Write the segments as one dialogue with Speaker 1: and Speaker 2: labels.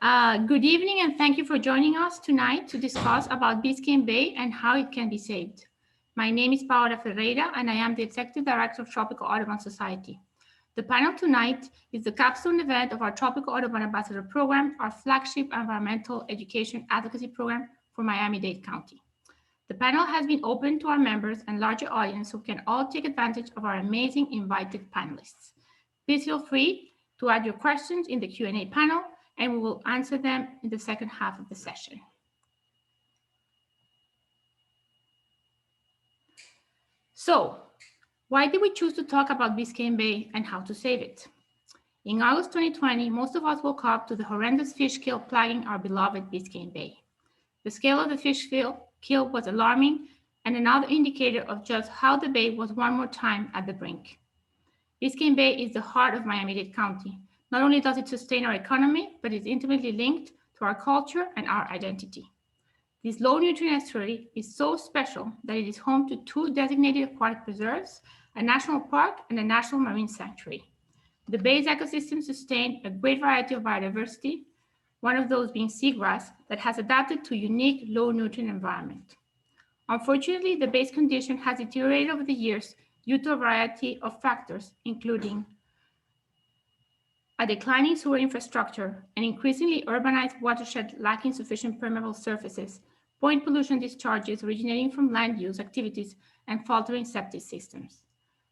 Speaker 1: Good evening, and thank you for joining us tonight to discuss about Biscayne Bay and how it can be saved. My name is Paola Ferreira, and I am the Executive Director of Tropical Audubon Society. The panel tonight is the capstone event of our Tropical Audubon Ambassador Program, our flagship environmental education advocacy program for Miami-Dade County. The panel has been open to our members and larger audience who can all take advantage of our amazing invited panelists. Please feel free to add your questions in the Q&A panel, and we will answer them in the second half of the session. So, why did we choose to talk about Biscayne Bay and how to save it? In August 2020, most of us woke up to the horrendous fish kill plaguing our beloved Biscayne Bay. The scale of the fish kill was alarming and another indicator of just how the bay was one more time at the brink. Biscayne Bay is the heart of Miami-Dade County. Not only does it sustain our economy, but it's intimately linked to our culture and our identity. This low nutrient estuary is so special that it is home to 2 designated aquatic preserves, a national park, and a national marine sanctuary. The bay's ecosystem sustains a great variety of biodiversity, one of those being seagrass that has adapted to a unique low nutrient environment. Unfortunately, the bay's condition has deteriorated over the years due to a variety of factors, including a declining sewer infrastructure, an increasingly urbanized watershed lacking sufficient permeable surfaces, point pollution discharges originating from land use activities, and faltering septic systems.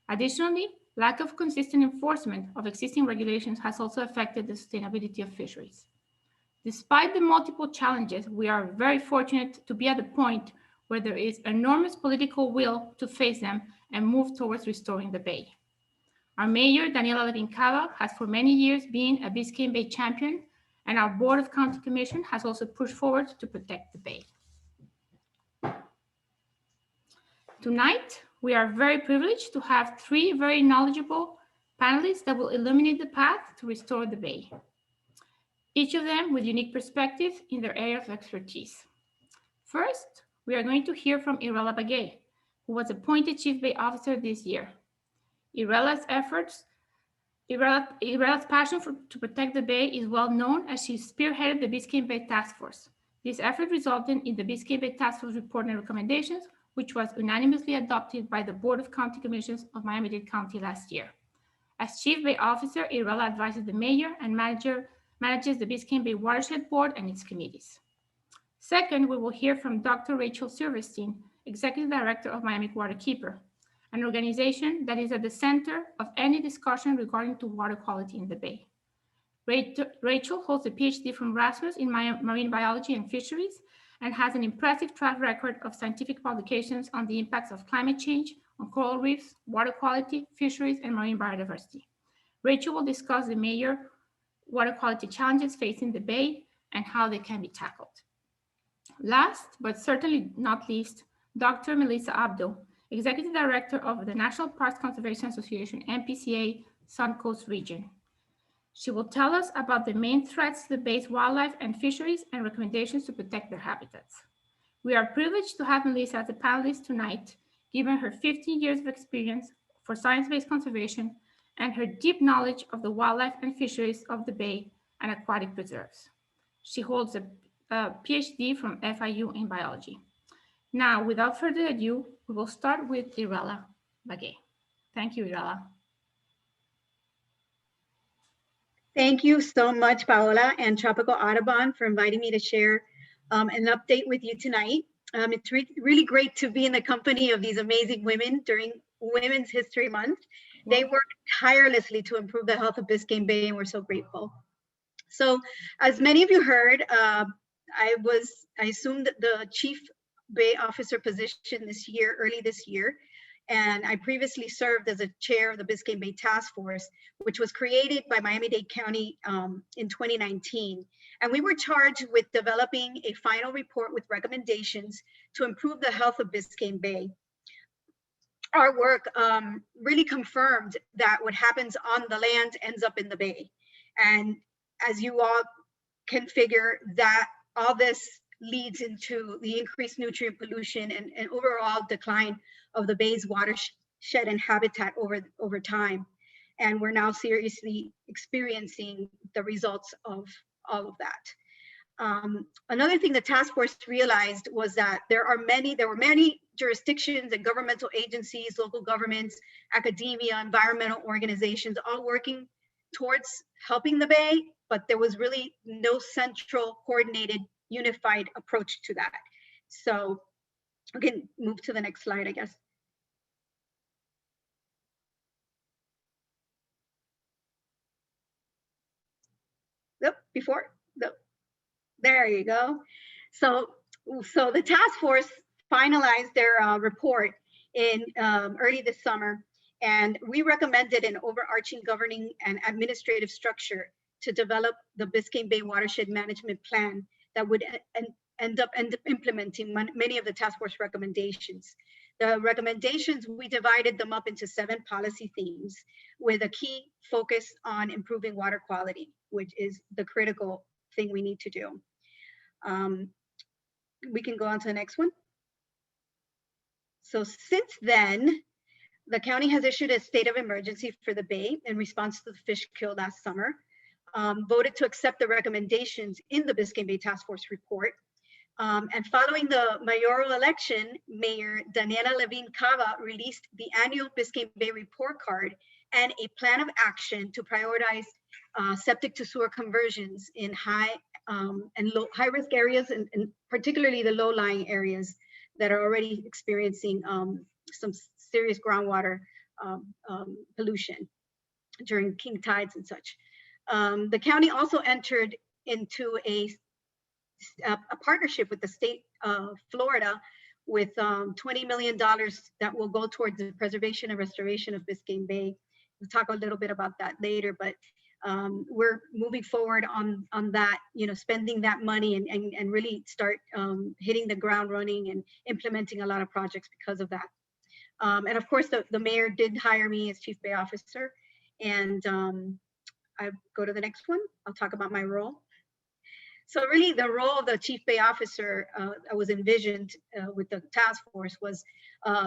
Speaker 1: Additionally, lack of consistent enforcement of existing regulations has also affected the sustainability of fisheries. Despite the multiple challenges, we are very fortunate to be at the point where there is enormous political will to face them and move towards restoring the bay. Our mayor, Daniela Mpca, has for many years been a Biscayne Bay champion, and our Board of County Commission has also pushed forward to protect the bay. Tonight, we are very privileged to have 3 very knowledgeable panelists that will illuminate the path to restore the bay, each of them with unique perspectives in their area of expertise. First, we are going to hear from Irela Bagué, who was appointed Chief Bay Officer this year. Irela's passion to protect the bay is well known, as she spearheaded the Biscayne Bay Task Force. This effort resulted in the Biscayne Bay Task Force report and recommendations, which was unanimously adopted by the Board of County Commissioners of Miami-Dade County last year. As Chief Bay Officer, Irela advises the mayor and manages the Biscayne Bay Watershed Board and its committees. Second, we will hear from Dr. Rachel Silverstein, Executive Director of Miami Waterkeeper, an organization that is at the center of any discussion regarding to water quality in the bay. Rachel holds a PhD from Rasmus in marine biology and fisheries and has an impressive track record of scientific publications on the impacts of climate change on coral reefs, water quality, fisheries, and marine biodiversity. Rachel will discuss the major water quality challenges facing the bay and how they can be tackled. Last, but certainly not least, Dr. Melissa Abdul, Executive Director of the National Parks Conservation Association, Npca, Suncoast Region. She will tell us about the main threats to the bay's wildlife and fisheries and recommendations to protect their habitats. We are privileged to have Melissa as a panelist tonight, given her 15 years of experience for science-based conservation and her deep knowledge of the wildlife and fisheries of the bay and aquatic preserves. She holds a PhD from FIU in biology. Now, without further ado, we will start with Irela Bagué. Thank you, Irela.
Speaker 2: Thank you so much, Paola and Tropical Audubon, for inviting me to share an update with you tonight. It's really great to be in the company of these amazing women during Women's History Month. They work tirelessly to improve the health of Biscayne Bay, and we're so grateful. So, as many of you heard, I assumed the Chief Bay Officer position early this year, and I previously served as a chair of the Biscayne Bay Task Force, which was created by Miami-Dade County in 2019. And we were charged with developing a final report with recommendations to improve the health of Biscayne Bay. Our work really confirmed that what happens on the land ends up in the bay. And as you all can figure, that all this leads into the increased nutrient pollution and overall decline of the bay's watershed and habitat over time. And we're now seriously experiencing the results of all of that. Another thing the task force realized was that there were many jurisdictions and governmental agencies, local governments, academia, environmental organizations, all working towards helping the Bay, but there was really no central, coordinated, unified approach to that. So we can move to the next slide, I guess. Nope, before, nope. There you go. So the task force finalized their report in early this summer, and we recommended an overarching governing and administrative structure to develop the Biscayne Bay Watershed Management Plan that would end up implementing many of the task force recommendations. The recommendations, we divided them up into 7 policy themes with a key focus on improving water quality, which is the critical thing we need to do. We can go on to the next one. So since then, the county has issued a state of emergency for the Bay in response to the fish kill last summer, voted to accept the recommendations in the Biscayne Bay Task Force report. And following the mayoral election, Mayor Daniela Levine Cava released the annual Biscayne Bay report card and a plan of action to prioritize septic to sewer conversions in high risk areas, and particularly the low-lying areas that are already experiencing some serious groundwater pollution during king tides and such. The county also entered into a partnership with the state of Florida with $20 million that will go towards the preservation and restoration of Biscayne Bay. We'll talk a little bit about that later, but we're moving forward on that, spending that money and really start hitting the ground running and implementing a lot of projects because of that. And of course, the mayor did hire me as Chief Bay Officer, and I go to the next one. I'll talk about my role. So really the role of the Chief Bay Officer that was envisioned with the task force was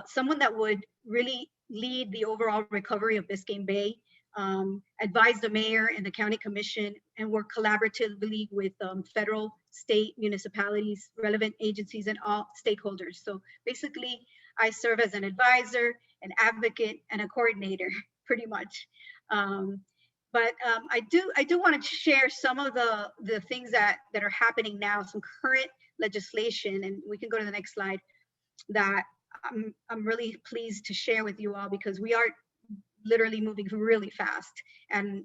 Speaker 2: someone that would really lead the overall recovery of Biscayne Bay, advise the mayor and the county commission, and work collaboratively with federal, state, municipalities, relevant agencies, and all stakeholders. So basically, I serve as an advisor, an advocate, and a coordinator, pretty much. But I do want to share some of the things that are happening now, some current legislation, and we can go to the next slide, that I'm really pleased to share with you all, because we are literally moving really fast. And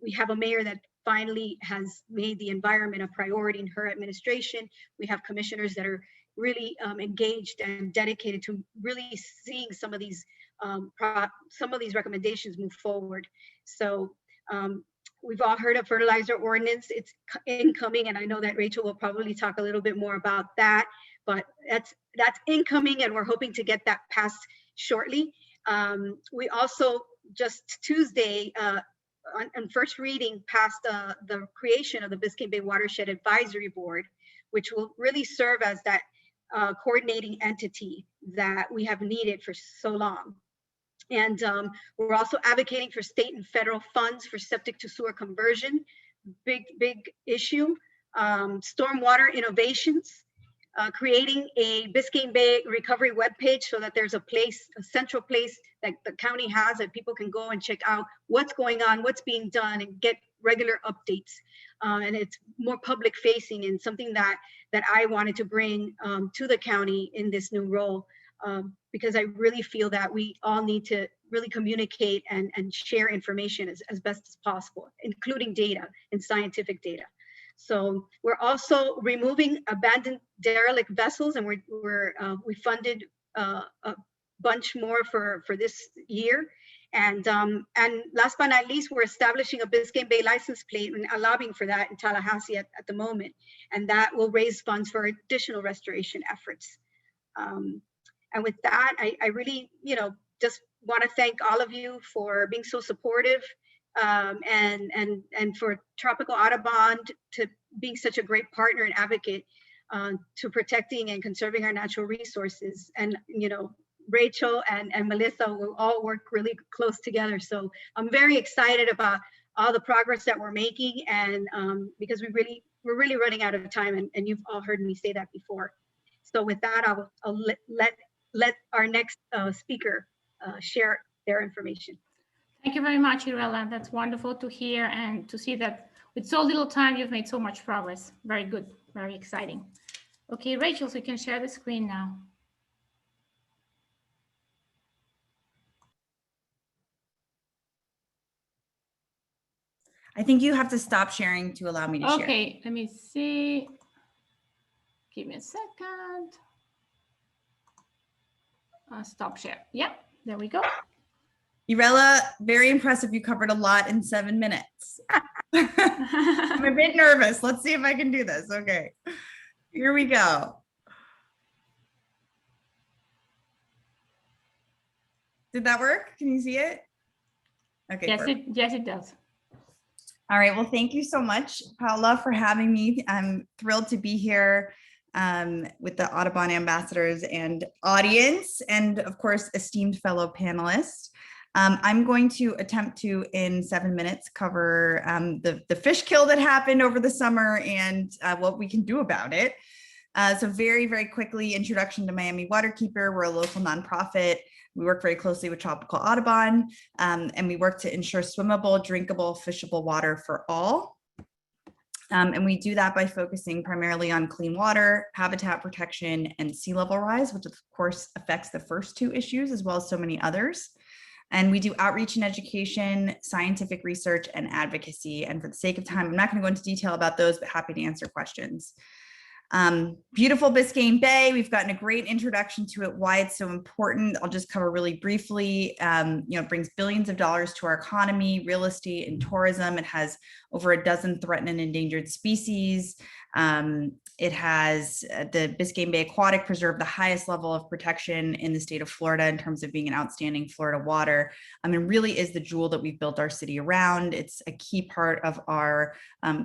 Speaker 2: we have a mayor that finally has made the environment a priority in her administration. We have commissioners that are really engaged and dedicated to really seeing some of these recommendations move forward. So we've all heard of Fertilizer Ordinance. It's incoming, and I know that Rachel will probably talk a little bit more about that, but that's incoming, and we're hoping to get that passed shortly. We also just Tuesday on first reading passed the creation of the Biscayne Bay Watershed Advisory Board, which will really serve as that coordinating entity that we have needed for so long. And we're also advocating for state and federal funds for septic to sewer conversion, big issue. Stormwater innovations, creating a Biscayne Bay recovery webpage so that there's a central place that the county has that people can go and check out what's going on, what's being done, and get regular updates. And it's more public facing, and something that I wanted to bring to the county in this new role, because I really feel that we all need to really communicate and share information as best as possible, including data and scientific data. So we're also removing abandoned derelict vessels, and we funded a bunch more for this year. And last but not least, we're establishing a Biscayne Bay license plate and lobbying for that in Tallahassee at the moment. And that will raise funds for additional restoration efforts. And with that, I really, just want to thank all of you for being so supportive, and for Tropical Audubon to being such a great partner and advocate to protecting and conserving our natural resources. And Rachel and Melissa will all work really close together. So I'm very excited about all the progress that we're making, and because we're really running out of time, and you've all heard me say that before. So with that, I'll let our next speaker share their information.
Speaker 1: Thank you very much, Irela. That's wonderful to hear and to see that with so little time, you've made so much progress. Very good, very exciting. Okay, Rachel, so you can share the screen now.
Speaker 3: I think you have to stop sharing to allow me to share.
Speaker 1: Okay, let me see. Give me a second. Stop share. Yeah, there we go.
Speaker 3: Irela, very impressive. You covered a lot in 7 minutes. I'm a bit nervous. Let's see if I can do this. Okay, here we go. Did that work? Can you see it? Okay.
Speaker 1: Yes, it does.
Speaker 3: All right. Well, thank you so much, Paola, for having me. I'm thrilled to be here with the Audubon ambassadors and audience, and of course, esteemed fellow panelists. I'm going to attempt to, in 7 minutes, cover the fish kill that happened over the summer and what we can do about it. So very, very quickly, introduction to Miami Waterkeeper. We're a local nonprofit. We work very closely with Tropical Audubon, and we work to ensure swimmable, drinkable, fishable water for all. And we do that by focusing primarily on clean water, habitat protection, and sea level rise, which of course affects the first two issues as well as so many others. And we do outreach and education, scientific research, and advocacy. And for the sake of time, I'm not going to go into detail about those, but happy to answer questions. Beautiful Biscayne Bay. We've gotten a great introduction to it, why it's so important. I'll just cover really briefly. It brings billions of dollars to our economy, real estate, and tourism. It has over a dozen threatened and endangered species. It has the Biscayne Bay Aquatic Preserve, the highest level of protection in the state of Florida in terms of being an outstanding Florida water. I mean, really is the jewel that we've built our city around. It's a key part of our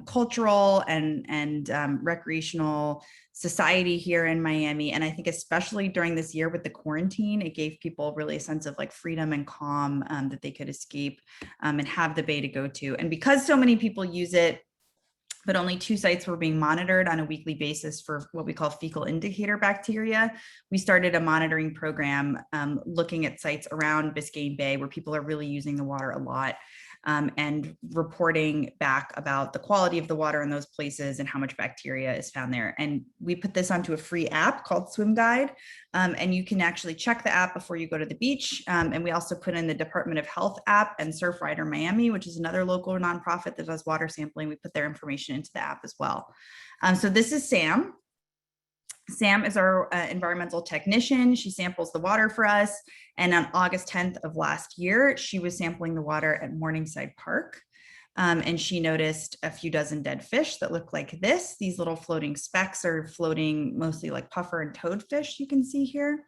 Speaker 3: cultural and recreational society here in Miami. And I think especially during this year with the quarantine, it gave people really a sense of like freedom and calm that they could escape and have the bay to go to. And because so many people use it, but only 2 sites were being monitored on a weekly basis for what we call fecal indicator bacteria, we started a monitoring program looking at sites around Biscayne Bay where people are really using the water a lot and reporting back about the quality of the water in those places and how much bacteria is found there. And we put this onto a free app called Swim Guide, and you can actually check the app before you go to the beach. And we also put in the Department of Health app and Surfrider Miami, which is another local nonprofit that does water sampling. We put their information into the app as well. So this is Sam. Sam is our environmental technician. She samples the water for us. And on August 10th of last year, she was sampling the water at Morningside Park. And she noticed a few dozen dead fish that look like this. These little floating specks are floating mostly like puffer and toadfish you can see here.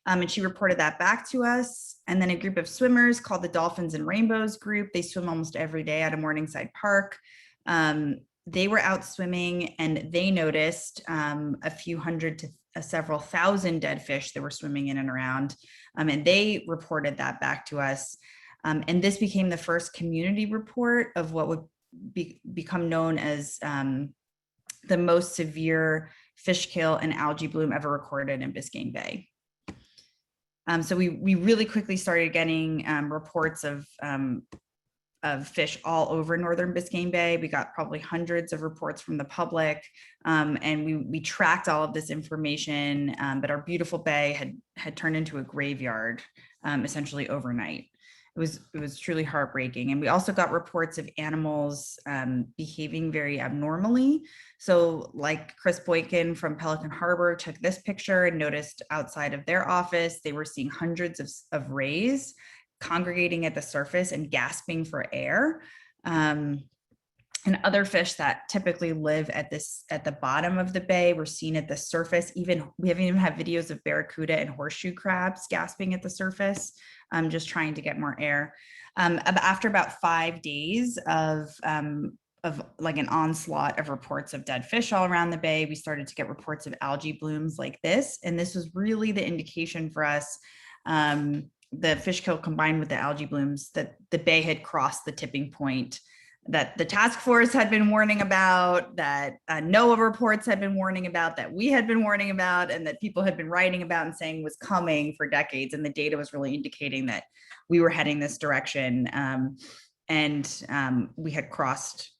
Speaker 3: And she reported that back to us. And then a group of swimmers called the Dolphins and Rainbows group. They swim almost every day out of Morningside Park. They were out swimming and they noticed a few hundred to several thousand dead fish that were swimming in and around. And they reported that back to us. And this became the first community report of what would become known as the most severe fish kill and algae bloom ever recorded in Biscayne Bay. So we really quickly started getting reports of fish all over northern Biscayne Bay. We got probably hundreds of reports from the public, and we tracked all of this information, but our beautiful bay had turned into a graveyard essentially overnight. It was truly heartbreaking. And we also got reports of animals behaving very abnormally. So like Chris Boykin from Pelican Harbor took this picture and noticed outside of their office, they were seeing hundreds of rays congregating at the surface and gasping for air. And other fish that typically live at the bottom of the bay were seen at the surface. We haven't even had videos of barracuda and horseshoe crabs gasping at the surface, just trying to get more air. After about 5 days of like an onslaught of reports of dead fish all around the bay, we started to get reports of algae blooms like this. And this was really the indication for us the fish kill combined with the algae blooms, that the bay had crossed the tipping point that the task force had been warning about, that NOAA reports had been warning about, that we had been warning about, and that people had been writing about and saying was coming for decades. And the data was really indicating that we were heading this direction. We had crossed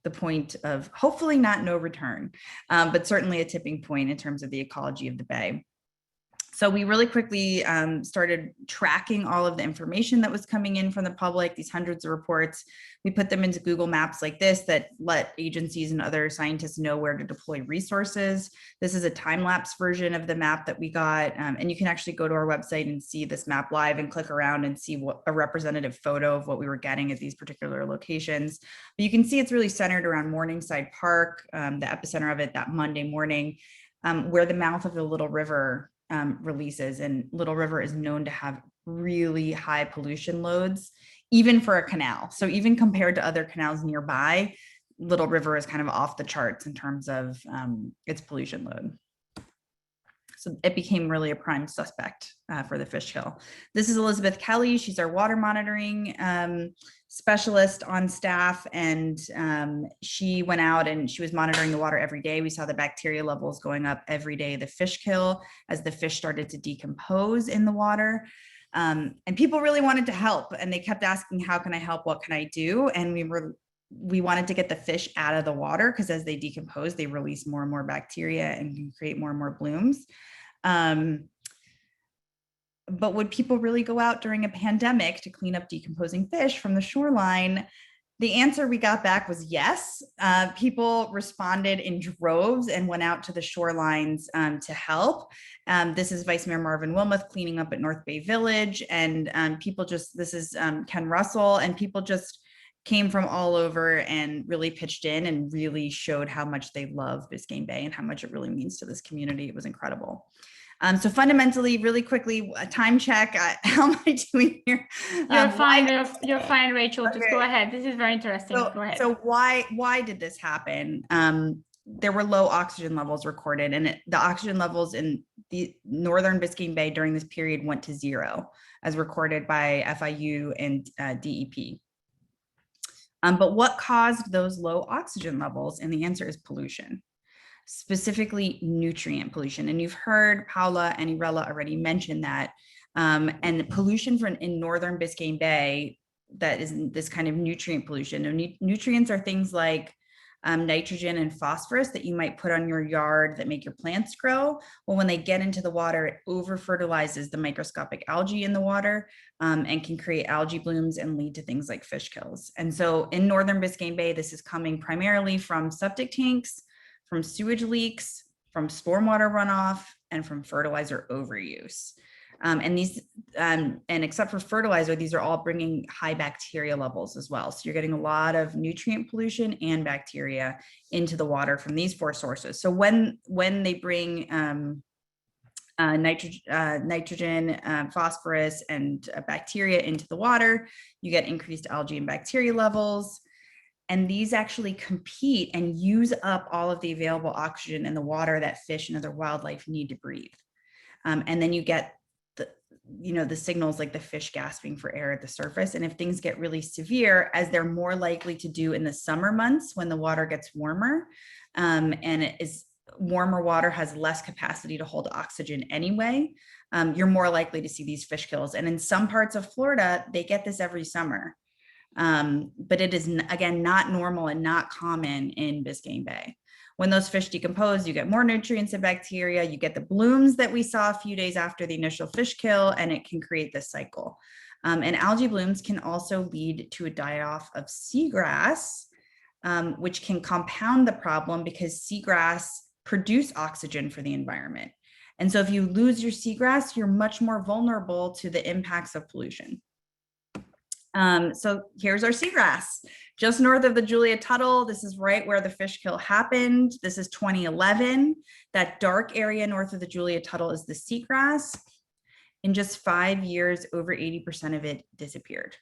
Speaker 3: the point of hopefully not no return, but certainly a tipping point in terms of the ecology of the bay. So we really quickly started tracking all of the information that was coming in from the public, these hundreds of reports. We put them into Google Maps like this that let agencies and other scientists know where to deploy resources. This is a time-lapse version of the map that we got. And you can actually go to our website and see this map live and click around and see what a representative photo of what we were getting at these particular locations. But you can see it's really centered around Morningside Park, the epicenter of it that Monday morning, where the mouth of the Little River releases, and Little River is known to have really high pollution loads, even for a canal. So even compared to other canals nearby, Little River is kind of off the charts in terms of its pollution load. So it became really a prime suspect for the fish kill. This is Elizabeth Kelly. She's our water monitoring specialist on staff, and she went out and she was monitoring the water every day. We saw the bacteria levels going up every day, the fish kill, as the fish started to decompose in the water. And people really wanted to help, and they kept asking, how can I help? What can I do? And we wanted to get the fish out of the water, because as they decompose, they release more and more bacteria and can create more and more blooms. But would people really go out during a pandemic to clean up decomposing fish from the shoreline? The answer we got back was yes. People responded in droves and went out to the shorelines to help. This is Vice Mayor Marvin Wilmoth cleaning up at North Bay Village, and this is Ken Russell, and people just came from all over and really pitched in and really showed how much they love Biscayne Bay and how much it really means to this community. It was incredible. So fundamentally, really quickly, a time check. How am I doing here?
Speaker 1: You're fine. You're fine, Rachel. Just go ahead. This is very interesting. Go ahead.
Speaker 3: So why did this happen? There were low oxygen levels recorded, and the oxygen levels in the northern Biscayne Bay during this period went to 0, as recorded by FIU and DEP. But what caused those low oxygen levels? And the answer is pollution, specifically nutrient pollution. And you've heard Paola and Irela already mention that. And pollution in northern Biscayne Bay, that is this kind of nutrient pollution. And nutrients are things like nitrogen and phosphorus that you might put on your yard that make your plants grow. Well, when they get into the water, it over fertilizes the microscopic algae in the water and can create algae blooms and lead to things like fish kills. And so in northern Biscayne Bay, this is coming primarily from septic tanks, from sewage leaks, from stormwater runoff, and from fertilizer overuse. And except for fertilizer, these are all bringing high bacteria levels as well. So you're getting a lot of nutrient pollution and bacteria into the water from these 4 sources. So when they bring nitrogen, phosphorus, and bacteria into the water, you get increased algae and bacteria levels. And these actually compete and use up all of the available oxygen in the water that fish and other wildlife need to breathe. And then you get the signals like the fish gasping for air at the surface. And if things get really severe, as they're more likely to do in the summer months when the water gets warmer, and it is warmer water has less capacity to hold oxygen anyway, you're more likely to see these fish kills. And in some parts of Florida, they get this every summer. But it is, again, not normal and not common in Biscayne Bay. When those fish decompose, you get more nutrients and bacteria, you get the blooms that we saw a few days after the initial fish kill, and it can create this cycle. And algae blooms can also lead to a die-off of seagrass, which can compound the problem because seagrass produce oxygen for the environment. And so if you lose your seagrass, you're much more vulnerable to the impacts of pollution. So here's our seagrass, just north of the Julia Tuttle. This is right where the fish kill happened. This is 2011. That dark area north of the Julia Tuttle is the seagrass. In just 5 years, over 80% of it disappeared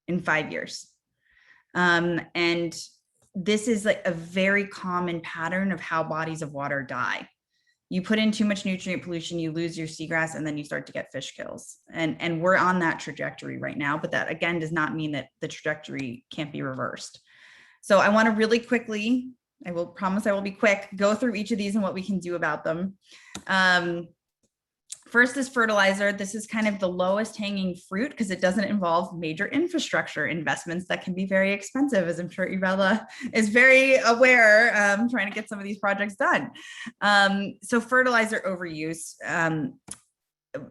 Speaker 3: in 5 years. And this is like a very common pattern of how bodies of water die. You put in too much nutrient pollution, you lose your seagrass, and then you start to get fish kills. And we're on that trajectory right now, but that again does not mean that the trajectory can't be reversed. So I want to really quickly, I will promise I will be quick, go through each of these and what we can do about them. First is fertilizer. This is kind of the lowest hanging fruit because it doesn't involve major infrastructure investments that can be very expensive, as I'm sure Irela is very aware, trying to get some of these projects done. So fertilizer overuse.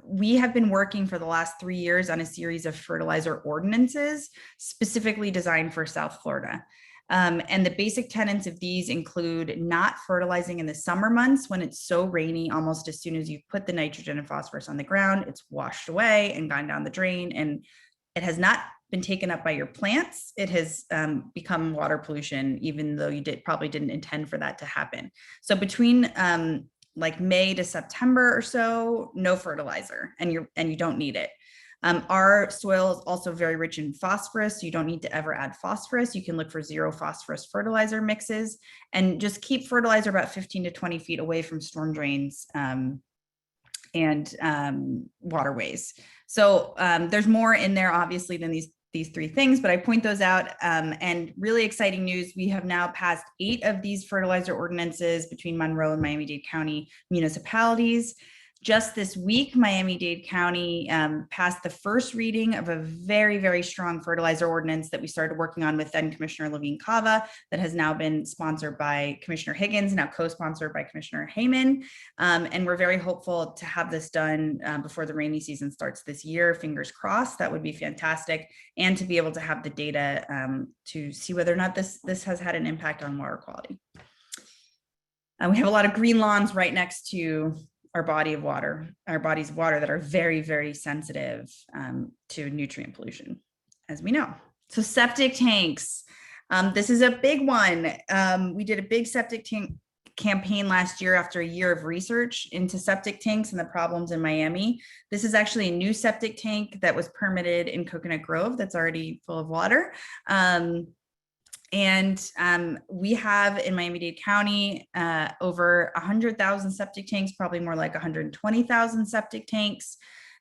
Speaker 3: We have been working for the last 3 years on a series of fertilizer ordinances specifically designed for South Florida. And the basic tenets of these include not fertilizing in the summer months when it's so rainy. Almost as soon as you put the nitrogen and phosphorus on the ground, it's washed away and gone down the drain, and it has not been taken up by your plants. It has become water pollution, even though you probably didn't intend for that to happen. So between like May to September or so, no fertilizer, and you don't need it. Our soil is also very rich in phosphorus, so you don't need to ever add phosphorus. You can look for zero phosphorus fertilizer mixes, and just keep fertilizer about 15 to 20 feet away from storm drains and waterways. So there's more in there, obviously, than these 3 things, but I point those out. And really exciting news, we have now passed 8 of these fertilizer ordinances between Monroe and Miami-Dade County municipalities. Just this week, Miami-Dade County passed the first reading of a very, very strong fertilizer ordinance that we started working on with then Commissioner Levine Cava, that has now been sponsored by Commissioner Higgins, now co-sponsored by Commissioner Heyman. And we're very hopeful to have this done before the rainy season starts this year. Fingers crossed, that would be fantastic. And to be able to have the data to see whether or not this has had an impact on water quality. We have a lot of green lawns right next to our bodies of water that are very, very sensitive to nutrient pollution, as we know. So septic tanks, this is a big one. We did a big septic tank campaign last year after a year of research into septic tanks and the problems in Miami. This is actually a new septic tank that was permitted in Coconut Grove that's already full of water. And we have in Miami-Dade County over 100,000 septic tanks, probably more like 120,000 septic tanks.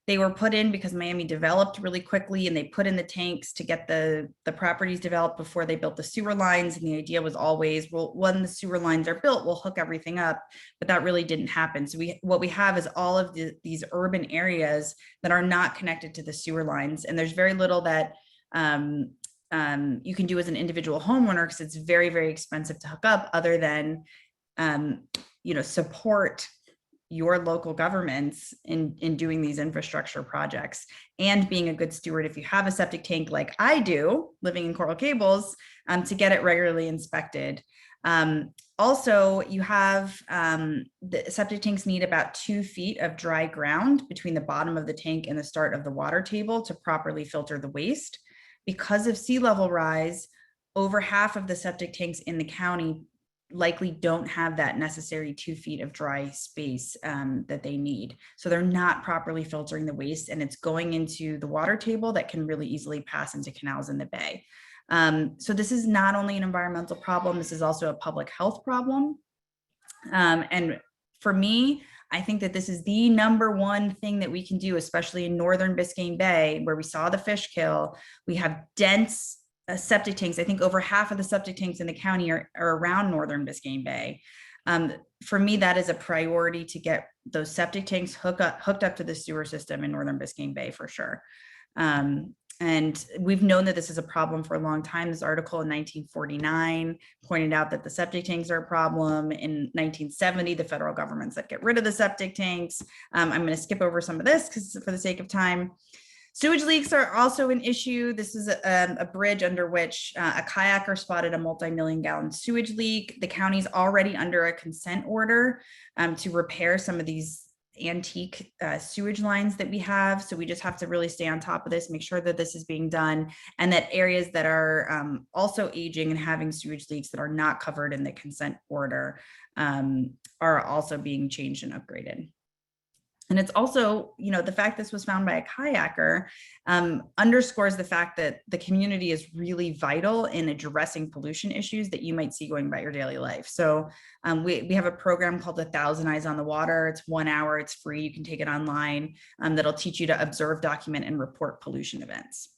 Speaker 3: They were put in because Miami developed really quickly, and they put in the tanks to get the properties developed before they built the sewer lines. And the idea was always, well, when the sewer lines are built, we'll hook everything up, but that really didn't happen. So what we have is all of these urban areas that are not connected to the sewer lines. And there's very little that you can do as an individual homeowner, because it's very, very expensive to hook up, other than, support your local governments in doing these infrastructure projects, and being a good steward if you have a septic tank like I do, living in Coral Gables, to get it regularly inspected. Also, you have the septic tanks need about 2 feet of dry ground between the bottom of the tank and the start of the water table to properly filter the waste. Because of sea level rise, over half of the septic tanks in the county likely don't have that necessary 2 feet of dry space that they need. So they're not properly filtering the waste, and it's going into the water table that can really easily pass into canals in the bay. So this is not only an environmental problem, this is also a public health problem. And for me, I think that this is the #1 thing that we can do, especially in northern Biscayne Bay, where we saw the fish kill. We have dense septic tanks. I think over half of the septic tanks in the county are around northern Biscayne Bay. For me, that is a priority, to get those septic tanks hooked up to the sewer system in northern Biscayne Bay for sure. And we've known that this is a problem for a long time. This article in 1949 pointed out that the septic tanks are a problem. In 1970, the federal government said, get rid of the septic tanks. I'm going to skip over some of this because for the sake of time. Sewage leaks are also an issue. This is a bridge under which a kayaker spotted a multi-million-gallon sewage leak. The county's already under a consent order to repair some of these antique sewage lines that we have. So we just have to really stay on top of this, make sure that this is being done, and that areas that are also aging and having sewage leaks that are not covered in the consent order are also being changed and upgraded. And it's also, the fact this was found by a kayaker underscores the fact that the community is really vital in addressing pollution issues that you might see going by your daily life. So we have a program called 1,000 Eyes on the Water. It's 1 hour, it's free, you can take it online, that'll teach you to observe, document, and report pollution events.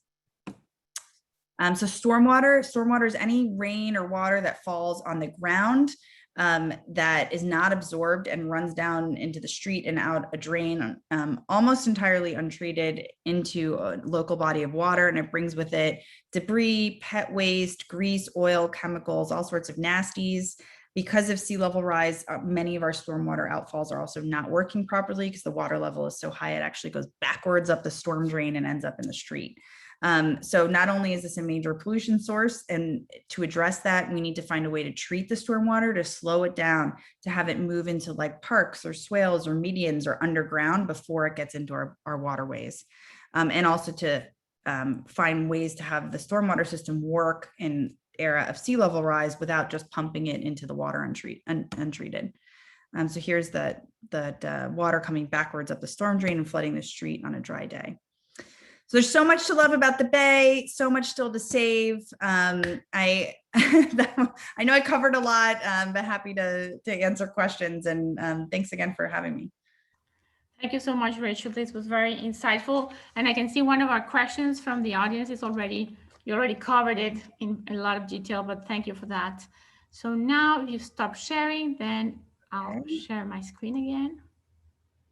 Speaker 3: So stormwater is any rain or water that falls on the ground that is not absorbed and runs down into the street and out a drain, almost entirely untreated, into a local body of water. And it brings with it debris, pet waste, grease, oil, chemicals, all sorts of nasties. Because of sea level rise, many of our stormwater outfalls are also not working properly because the water level is so high, it actually goes backwards up the storm drain and ends up in the street. So not only is this a major pollution source, and to address that, we need to find a way to treat the stormwater, to slow it down, to have it move into like parks or swales or medians or underground before it gets into our waterways. And also to find ways to have the stormwater system work in era of sea level rise without just pumping it into the water untreated. So here's the water coming backwards up the storm drain and flooding the street on a dry day. So there's so much to love about the Bay, so much still to save. I know I covered a lot, but happy to answer questions, and thanks again for having me.
Speaker 1: Thank you so much, Rachel. This was very insightful. And I can see one of our questions from the audience is you already covered it in a lot of detail, but thank you for that. So now if you stop sharing, then I'll share my screen again.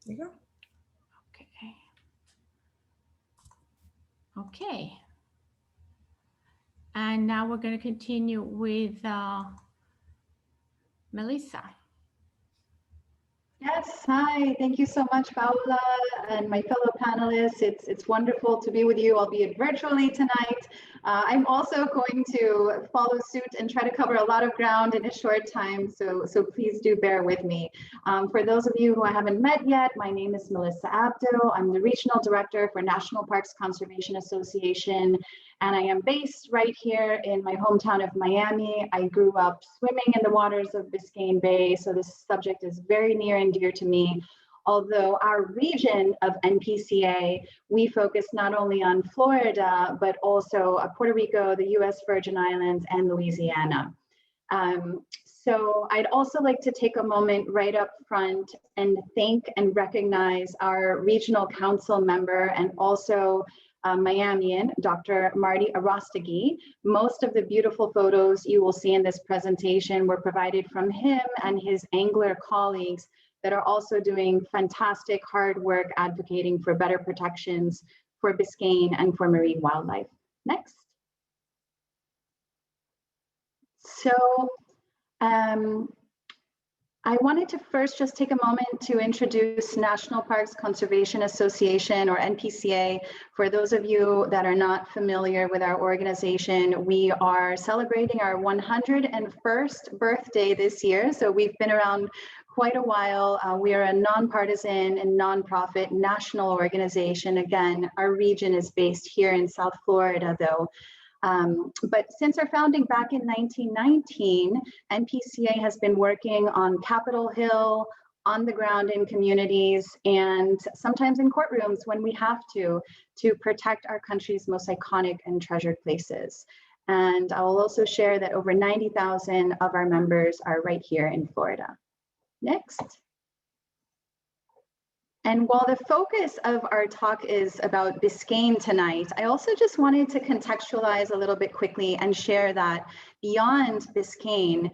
Speaker 3: There you go.
Speaker 1: Okay. And now we're going to continue with Melissa.
Speaker 4: Yes, hi. Thank you so much, Paola, and my fellow panelists. It's wonderful to be with you, albeit virtually tonight. I'm also going to follow suit and try to cover a lot of ground in a short time, so please do bear with me. For those of you who I haven't met yet, my name is Melissa Abdo. I'm the Regional Director for National Parks Conservation Association, and I am based right here in my hometown of Miami. I grew up swimming in the waters of Biscayne Bay, so this subject is very near and dear to me. Although our region of Npca, we focus not only on Florida, but also Puerto Rico, the US Virgin Islands, and Louisiana. So I'd also like to take a moment right up front and thank and recognize our regional council member and also Miamian, Dr. Marty Arostegui. Most of the beautiful photos you will see in this presentation were provided from him and his angler colleagues that are also doing fantastic hard work advocating for better protections for Biscayne and for marine wildlife. Next. So I wanted to first just take a moment to introduce National Parks Conservation Association, or Npca. For those of you that are not familiar with our organization, we are celebrating our 101st birthday this year. So we've been around quite a while. We are a nonpartisan and nonprofit national organization. Again, our region is based here in South Florida, though. But since our founding back in 1919, Npca has been working on Capitol Hill, on the ground in communities, and sometimes in courtrooms when we have to protect our country's most iconic and treasured places. And I will also share that over 90,000 of our members are right here in Florida. Next. And while the focus of our talk is about Biscayne tonight, I also just wanted to contextualize a little bit quickly and share that beyond Biscayne,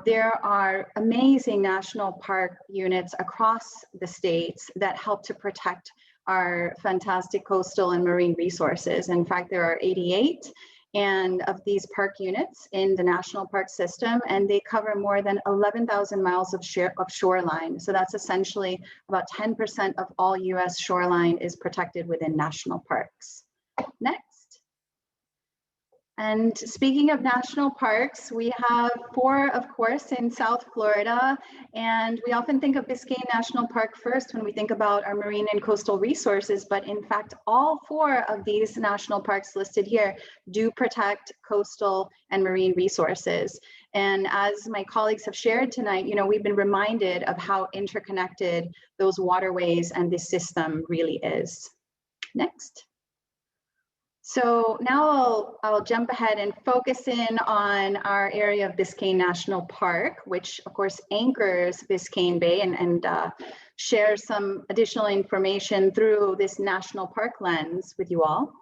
Speaker 4: there are amazing national park units across the states that help to protect our fantastic coastal and marine resources. In fact, there are 88 and of these park units in the national park system, and they cover more than 11,000 miles of shoreline. So that's essentially about 10% of all US shoreline is protected within national parks. Next. And speaking of national parks, we have 4, of course, in South Florida, and we often think of Biscayne National Park first when we think about our marine and coastal resources, but in fact, all 4 of these national parks listed here do protect coastal and marine resources. And as my colleagues have shared tonight, we've been reminded of how interconnected those waterways and this system really is. Next. So now I'll jump ahead and focus in on our area of Biscayne National Park, which of course anchors Biscayne Bay and shares some additional information through this national park lens with you all.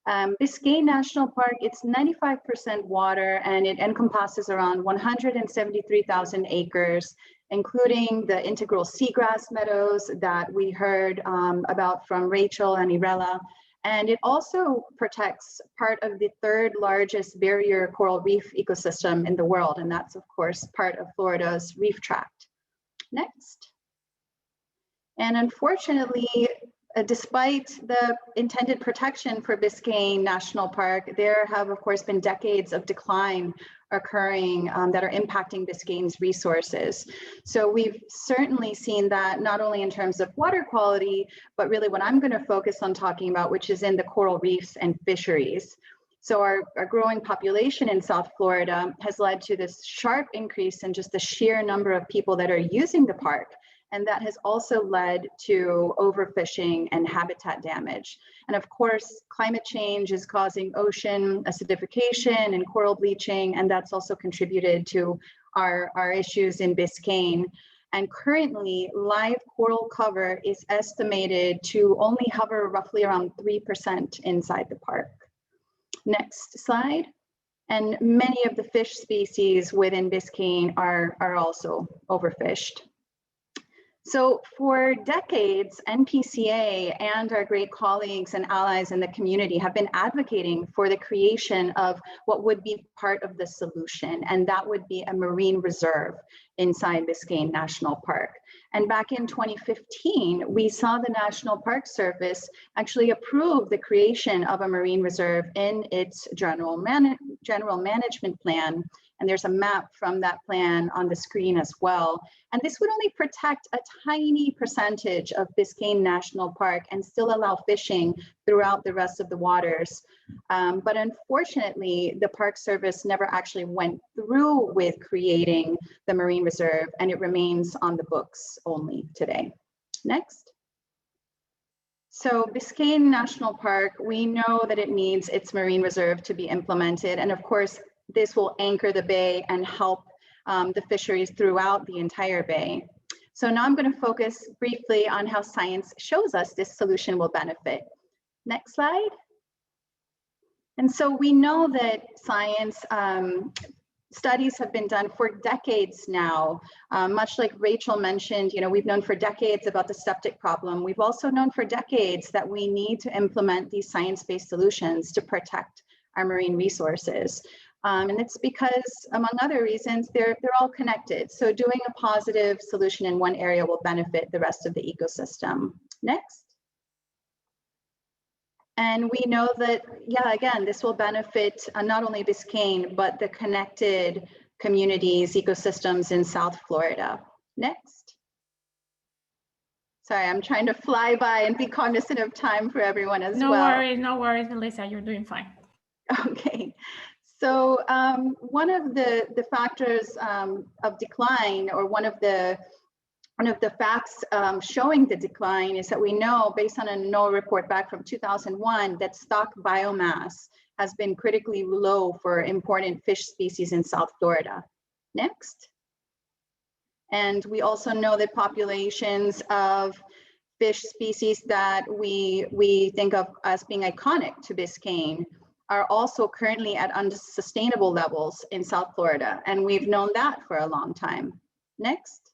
Speaker 4: Biscayne National Park, it's 95% water and it encompasses around 173,000 acres, including the integral seagrass meadows that we heard about from Rachel and Irela. And it also protects part of the third largest barrier coral reef ecosystem in the world. And that's of course part of Florida's reef tract. Next. And unfortunately, despite the intended protection for Biscayne National Park, there have, of course, been decades of decline occurring that are impacting Biscayne's resources. So we've certainly seen that not only in terms of water quality, but really what I'm going to focus on talking about, which is in the coral reefs and fisheries. So our growing population in South Florida has led to this sharp increase in just the sheer number of people that are using the park. And that has also led to overfishing and habitat damage. And of course, climate change is causing ocean acidification and coral bleaching, and that's also contributed to our issues in Biscayne. And currently, live coral cover is estimated to only hover roughly around 3% inside the park. Next slide. And many of the fish species within Biscayne are also overfished. So for decades, Npca and our great colleagues and allies in the community have been advocating for the creation of what would be part of the solution, and that would be a marine reserve inside Biscayne National Park. And back in 2015, we saw the National Park Service actually approve the creation of a marine reserve in its general management plan. And there's a map from that plan on the screen as well. And this would only protect a tiny percentage of Biscayne National Park and still allow fishing throughout the rest of the waters. But unfortunately, the Park Service never actually went through with creating the marine reserve, and it remains on the books only today. Next. So Biscayne National Park, we know that it needs its marine reserve to be implemented. And of course, this will anchor the bay and help the fisheries throughout the entire bay. So now I'm going to focus briefly on how science shows us this solution will benefit. Next slide. And so we know that science studies have been done for decades now. Much like Rachel mentioned, we've known for decades about the septic problem. We've also known for decades that we need to implement these science-based solutions to protect our marine resources. And it's because, among other reasons, they're all connected. So doing a positive solution in one area will benefit the rest of the ecosystem. Next. And we know that, yeah, again, this will benefit not only Biscayne, but the connected communities, ecosystems in South Florida. Next. Sorry, I'm trying to fly by and be cognizant of time for everyone as well.
Speaker 1: No worries, Melissa, you're doing fine.
Speaker 4: Okay. So one of the factors of decline, or one of the facts showing the decline, is that we know, based on a NOAA report back from 2001, that stock biomass has been critically low for important fish species in South Florida. Next. And we also know that populations of fish species that we think of as being iconic to Biscayne are also currently at unsustainable levels in South Florida. And we've known that for a long time. Next.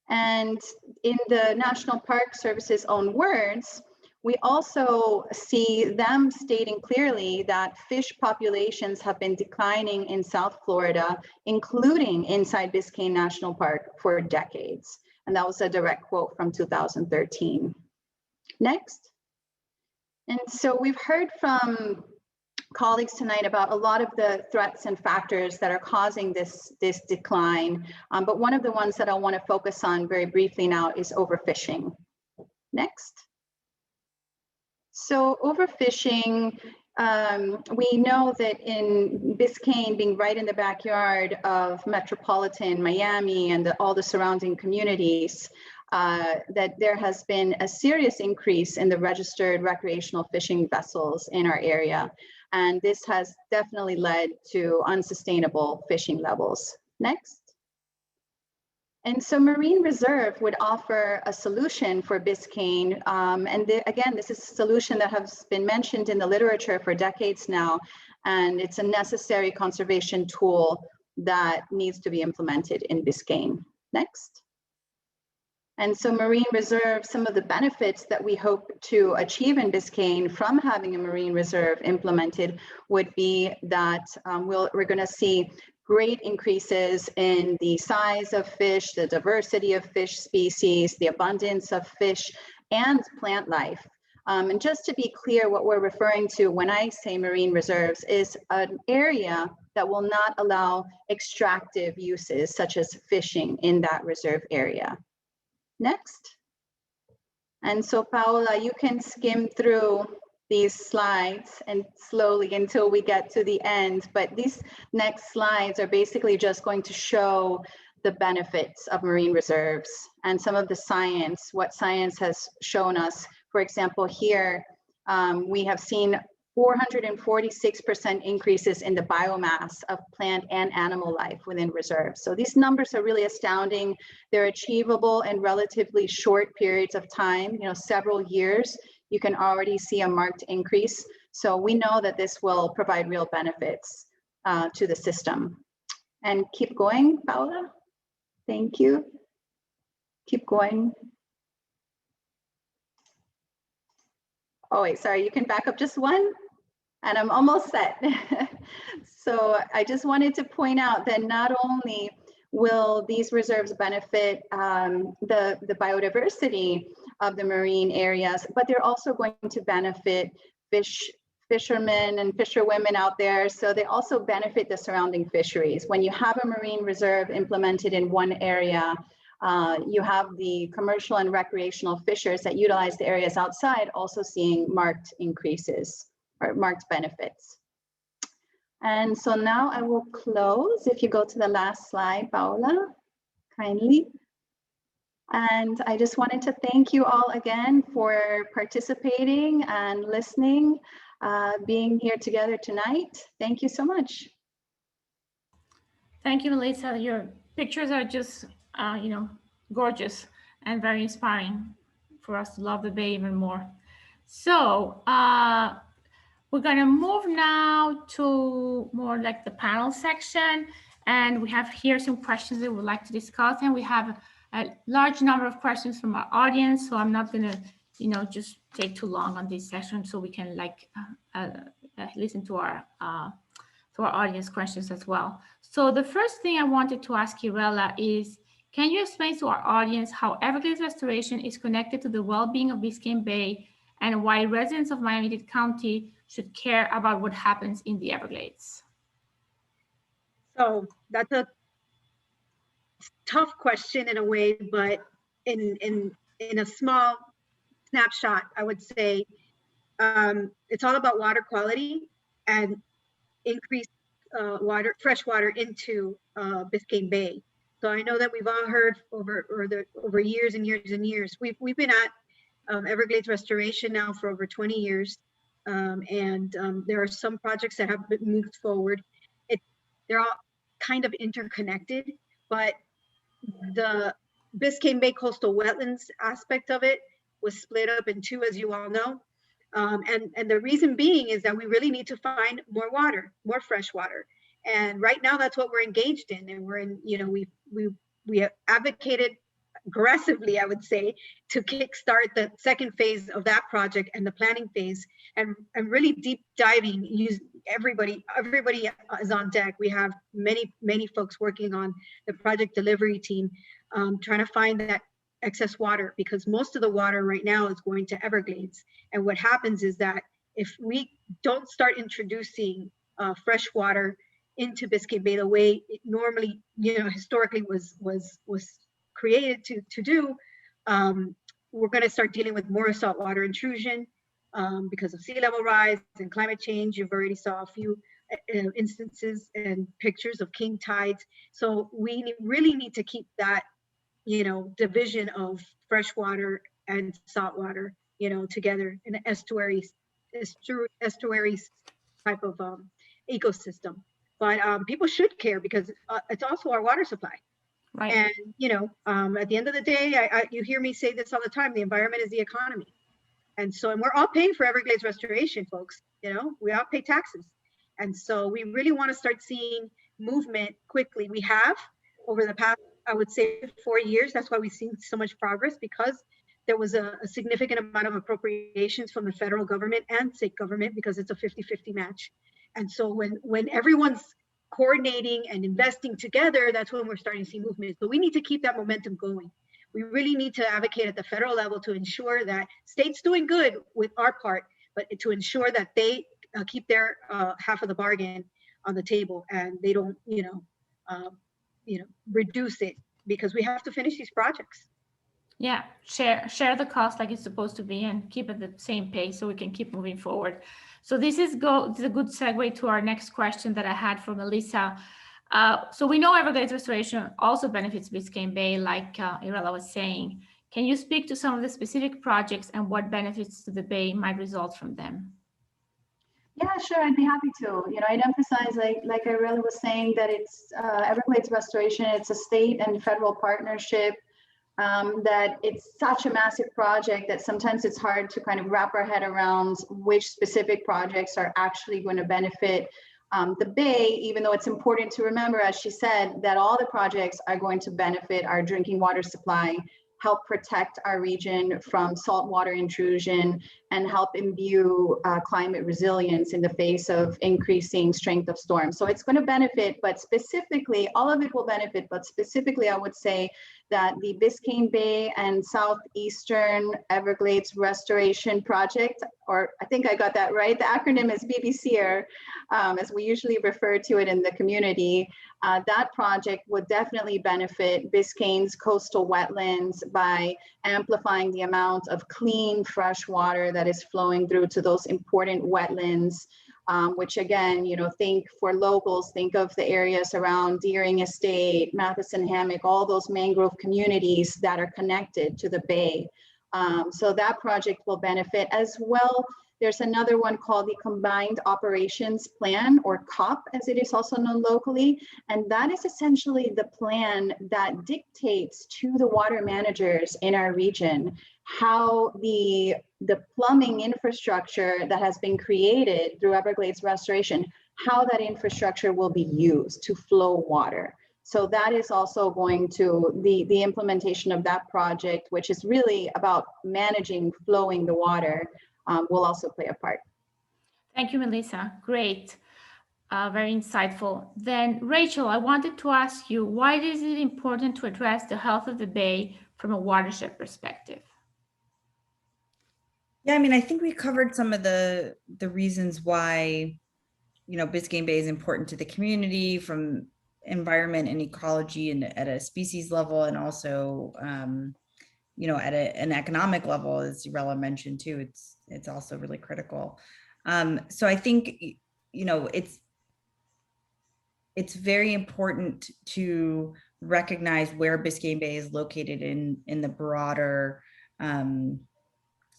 Speaker 4: And in the National Park Service's own words, we also see them stating clearly that fish populations have been declining in South Florida, including inside Biscayne National Park, for decades. And that was a direct quote from 2013. Next. And so we've heard from colleagues tonight about a lot of the threats and factors that are causing this decline. But one of the ones that I want to focus on very briefly now is overfishing. Next. So overfishing we know that in Biscayne, being right in the backyard of metropolitan Miami and all the surrounding communities, that there has been a serious increase in the registered recreational fishing vessels in our area. And this has definitely led to unsustainable fishing levels. Next. And so Marine Reserve would offer a solution for Biscayne. Again, this is a solution that has been mentioned in the literature for decades now, and it's a necessary conservation tool that needs to be implemented in Biscayne. Next. And so Marine Reserve, some of the benefits that we hope to achieve in Biscayne from having a Marine Reserve implemented would be that we're going to see great increases in the size of fish, the diversity of fish species, the abundance of fish and plant life. And just to be clear, what we're referring to when I say marine reserves is an area that will not allow extractive uses such as fishing in that reserve area. Next. And so Paola, you can skim through these slides and slowly until we get to the end, but these next slides are basically just going to show the benefits of marine reserves and some of the science, what science has shown us. For example, here we have seen 446% increases in the biomass of plant and animal life within reserves. So these numbers are really astounding. They're achievable in relatively short periods of time, several years. You can already see a marked increase. So we know that this will provide real benefits to the system. And keep going, Paola. Thank you. Keep going. Oh wait, sorry, you can back up just one and I'm almost set. So I just wanted to point out that not only will these reserves benefit the biodiversity of the marine areas, but they're also going to benefit fishermen and fisherwomen out there. So they also benefit the surrounding fisheries. When you have a marine reserve implemented in one area, you have the commercial and recreational fishers that utilize the areas outside also seeing marked increases or marked benefits. And so now I will close. If you go to the last slide, Paola, kindly. And I just wanted to thank you all again for participating and listening, being here together tonight. Thank you so much.
Speaker 1: Thank you, Melissa. Your pictures are just, gorgeous and very inspiring for us to love the Bay even more. So we're gonna move now to more like the panel section. And we have here some questions that we'd like to discuss. And we have a large number of questions from our audience. So I'm not gonna, just take too long on this session so we can listen to our audience questions as well. So the first thing I wanted to ask Irela is, can you explain to our audience how Everglades restoration is connected to the well-being of Biscayne Bay and why residents of Miami-Dade County should care about what happens in the Everglades?
Speaker 2: So that's a tough question in a way, but in a small snapshot, I would say it's all about water quality and increased fresh water into Biscayne Bay. So I know that we've all heard over years and years and years. We've been at Everglades restoration now for over 20 years, and there are some projects that have been moved forward. They're all kind of interconnected, but the Biscayne Bay coastal wetlands aspect of it was split up in two, as you all know. And the reason being is that we really need to find more water, more fresh water. And right now that's what we're engaged in. And we're in, we have advocated aggressively, I would say, to kickstart the second phase of that project and the planning phase, and really deep diving. Everybody is on deck. We have many folks working on the project delivery team, trying to find that excess water, because most of the water right now is going to Everglades. And what happens is that if we don't start introducing fresh water into Biscayne Bay the way it normally, historically was created to do, we're going to start dealing with more saltwater intrusion, because of sea level rise and climate change. You've already saw a few instances and pictures of king tides. So we really need to keep that, division of freshwater and saltwater, together in an estuary type of ecosystem. But people should care because it's also our water supply.
Speaker 1: Right.
Speaker 2: And, at the end of the day, you hear me say this all the time, the environment is the economy. And so, and we're all paying for Everglades restoration, folks, we all pay taxes. And so we really want to start seeing movement quickly. We have over the past, I would say 4 years. That's why we've seen so much progress, because there was a significant amount of appropriations from the federal government and state government, because it's a 50-50 match. And so when everyone's coordinating and investing together, that's when we're starting to see movement. But we need to keep that momentum going. We really need to advocate at the federal level to ensure that states doing good with our part, but to ensure that they keep their half of the bargain on the table, and they don't, reduce it, because we have to finish these projects.
Speaker 1: Yeah, share the cost like it's supposed to be and keep at the same pace so we can keep moving forward. So this is a good segue to our next question that I had for Melissa. So we know Everglades restoration also benefits Biscayne Bay, like Irela was saying. Can you speak to some of the specific projects and what benefits to the Bay might result from them?
Speaker 4: Yeah, sure, I'd be happy to. I'd emphasize, like Irela was saying, that it's Everglades restoration. It's a state and federal partnership. That it's such a massive project that sometimes it's hard to kind of wrap our head around which specific projects are actually going to benefit the Bay, even though it's important to remember, as she said, that all the projects are going to benefit our drinking water supply, help protect our region from saltwater intrusion, and help imbue climate resilience in the face of increasing strength of storms. So it's going to benefit, but specifically, all of it will benefit, but specifically, I would say that the Biscayne Bay and Southeastern Everglades Restoration Project, or I think I got that right, the acronym is BBCR, as we usually refer to it in the community. That project would definitely benefit Biscayne's coastal wetlands by amplifying the amount of clean, fresh water that is flowing through to those important wetlands, which again, think for locals, think of the areas around Deering Estate, Matheson Hammock, all those mangrove communities that are connected to the Bay. So that project will benefit as well. There's another one called the Combined Operations Plan, or COP, as it is also known locally. And that is essentially the plan that dictates to the water managers in our region how the plumbing infrastructure that has been created through Everglades restoration, how that infrastructure will be used to flow water. So that is also going to, the implementation of that project, which is really about managing flowing the water, will also play a part.
Speaker 1: Thank you, Melissa. Great. Very insightful. Then, Rachel, I wanted to ask you, why is it important to address the health of the Bay from a watershed perspective?
Speaker 3: Yeah, I think we covered some of the reasons why, Biscayne Bay is important to the community from environment and ecology and at a species level, and also, at an economic level, as Irela mentioned too, it's also really critical. So I think, it's very important to recognize where Biscayne Bay is located in the broader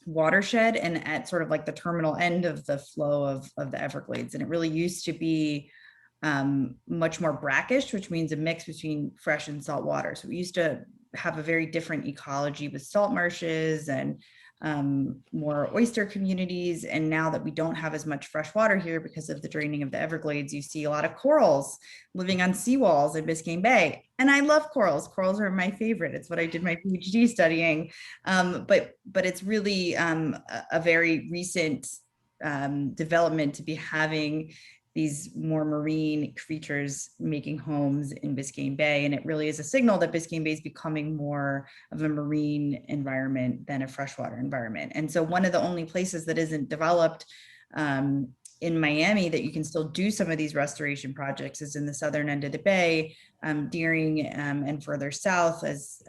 Speaker 3: watershed and at sort of like the terminal end of the flow of the Everglades. And it really used to be much more brackish, which means a mix between fresh and salt water. So we used to have a very different ecology with salt marshes and more oyster communities. And now that we don't have as much fresh water here because of the draining of the Everglades, you see a lot of corals living on seawalls in Biscayne Bay. And I love corals. Corals are my favorite. It's what I did my PhD studying. But it's really a very recent development to be having these more marine creatures making homes in Biscayne Bay. And it really is a signal that Biscayne Bay is becoming more of a marine environment than a freshwater environment. And so one of the only places that isn't developed in Miami that you can still do some of these restoration projects is in the southern end of the Bay, Deering and further south as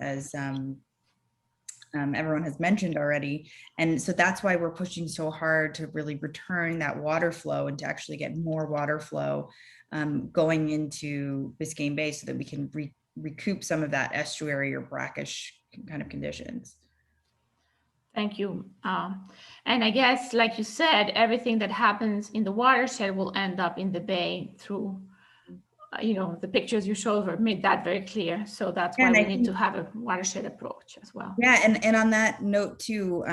Speaker 3: everyone has mentioned already. And so that's why we're pushing so hard to really return that water flow and to actually get more water flow going into Biscayne Bay so that we can recoup some of that estuary or brackish kind of conditions.
Speaker 1: Thank you. And I guess, like you said, everything that happens in the watershed will end up in the bay through, the pictures you showed were made that very clear. So that's why we need to have a watershed approach as well.
Speaker 3: Yeah, and on that note too,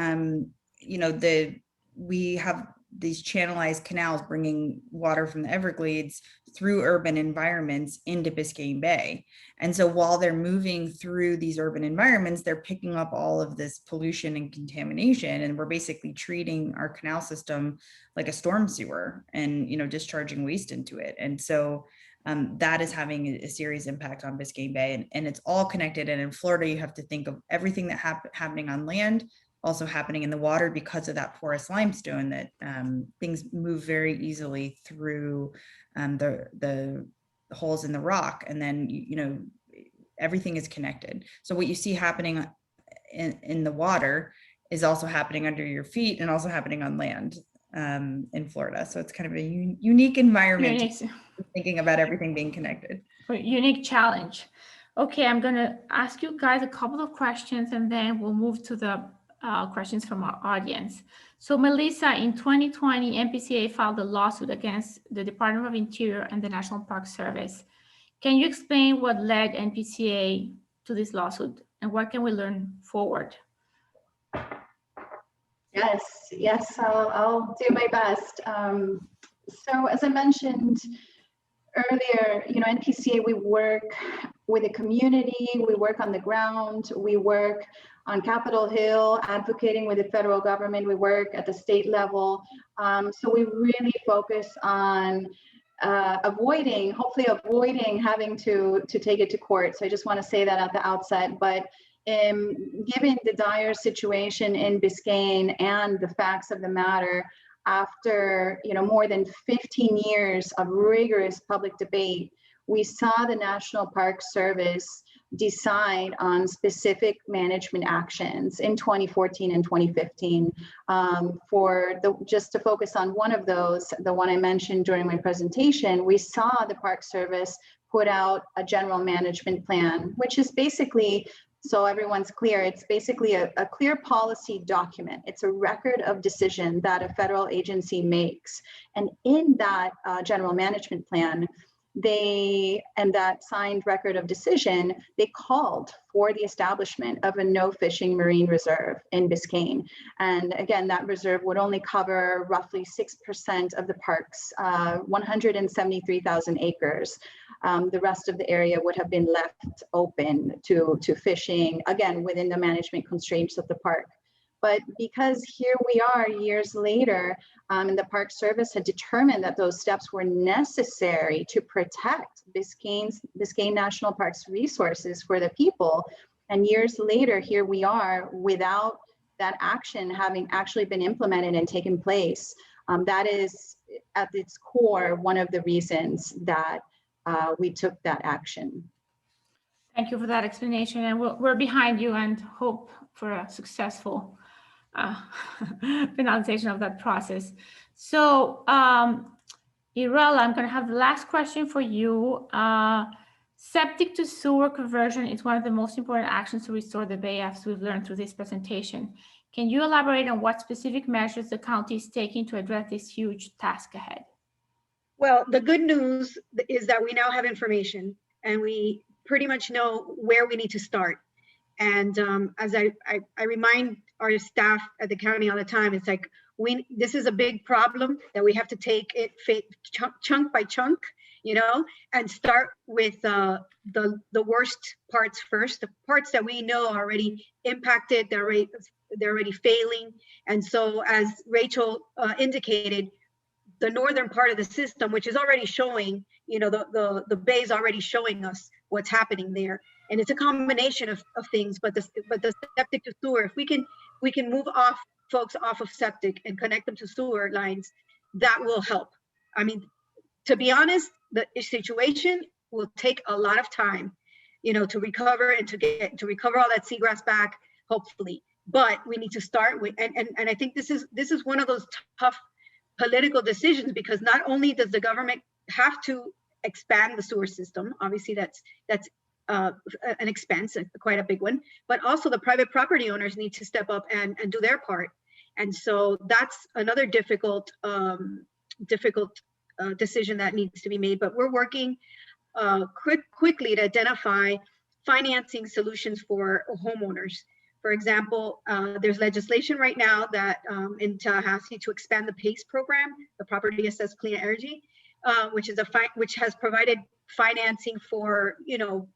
Speaker 3: we have these channelized canals bringing water from the Everglades through urban environments into Biscayne Bay. And so while they're moving through these urban environments, they're picking up all of this pollution and contamination. And we're basically treating our canal system like a storm sewer and, discharging waste into it. And so that is having a serious impact on Biscayne Bay, and it's all connected. And in Florida, you have to think of everything that happening on land also happening in the water because of that porous limestone that things move very easily through the holes in the rock. And then, everything is connected. So what you see happening in the water is also happening under your feet and also happening on land in Florida. So it's kind of a unique environment, thinking about everything being connected.
Speaker 1: Unique challenge. Okay, I'm going to ask you guys a couple of questions and then we'll move to the questions from our audience. So Melissa, in 2020, Npca filed a lawsuit against the Department of Interior and the National Park Service. Can you explain what led Npca to this lawsuit and what can we learn forward?
Speaker 4: Yes, I'll do my best. So as I mentioned earlier, Npca, we work with the community, we work on the ground, we work on Capitol Hill, advocating with the federal government, we work at the state level. So we really focus on hopefully avoiding having to take it to court. So I just want to say that at the outset. But given the dire situation in Biscayne and the facts of the matter, after more than 15 years of rigorous public debate, we saw the National Park Service decide on specific management actions in 2014 and 2015. Just to focus on one of those, the one I mentioned during my presentation, we saw the Park Service put out a general management plan, which is basically, so everyone's clear, it's basically a clear policy document. It's a record of decision that a federal agency makes. And in that general management plan, and that signed record of decision, they called for the establishment of a no fishing marine reserve in Biscayne. And again, that reserve would only cover roughly 6% of the park's 173,000 acres. The rest of the area would have been left open to fishing, again, within the management constraints of the park. But because here we are years later, and the Park Service had determined that those steps were necessary to protect Biscayne National Park's resources for the people. And years later, here we are without that action having actually been implemented and taken place. That is at its core one of the reasons that we took that action.
Speaker 1: Thank you for that explanation. And we're behind you and hope for a successful finalization of that process. So, Irela, I'm going to have the last question for you. Septic to sewer conversion is one of the most important actions to restore the bay, as we've learned through this presentation. Can you elaborate on what specific measures the county is taking to address this huge task ahead?
Speaker 2: Well, the good news is that we now have information and we pretty much know where we need to start. And as I remind our staff at the county all the time, it's like, this is a big problem that we have to take it chunk by chunk, and start with the worst parts first, the parts that we know are already impacted, they're already failing. And so as Rachel indicated, the northern part of the system, which is already showing, the bay is already showing us what's happening there. And it's a combination of things, but the septic to sewer, if we can move folks off of septic and connect them to sewer lines, that will help. I mean, to be honest, the situation will take a lot of time, to recover and to recover all that seagrass back, hopefully. but we need to start with, and I think this is one of those tough political decisions, because not only does the government have to expand the sewer system, obviously that's an expense, quite a big one, but also the private property owners need to step up and do their part. And so that's another difficult decision that needs to be made. But we're working quickly to identify financing solutions for homeowners. For example, there's legislation right now that in Tallahassee to expand the PACE program, the Property Assessed Clean Energy, which has provided financing for, you know,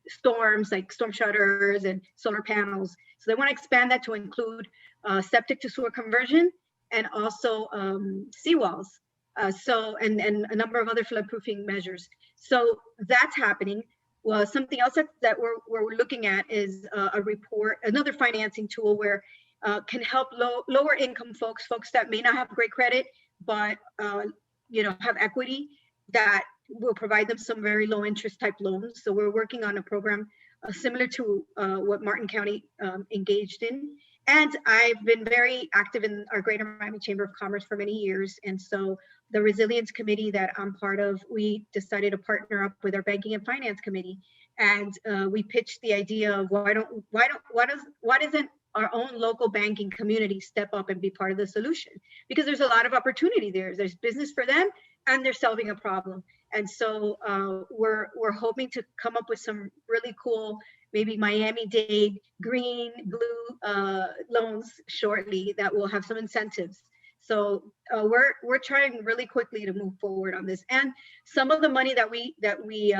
Speaker 2: storms like storm shutters and solar panels. So they want to expand that to include septic to sewer conversion and also seawalls. And a number of other floodproofing measures. So that's happening. Well, something else that we're looking at is a report, another financing tool where can help lower income folks that may not have great credit, but you know, have equity, that will provide them some very low interest type loans. So we're working on a program similar to what Martin County engaged in. And I've been very active in our Greater Miami Chamber of Commerce for many years. And so the Resilience Committee that I'm part of, we decided to partner up with our Banking and Finance Committee. And we pitched the idea of why doesn't our own local banking community step up and be part of the solution? Because there's a lot of opportunity there. There's business for them and they're solving a problem. And so we're hoping to come up with some really cool, maybe Miami-Dade green, blue loans shortly that will have some incentives. So we're trying really quickly to move forward on this. And some of the money that we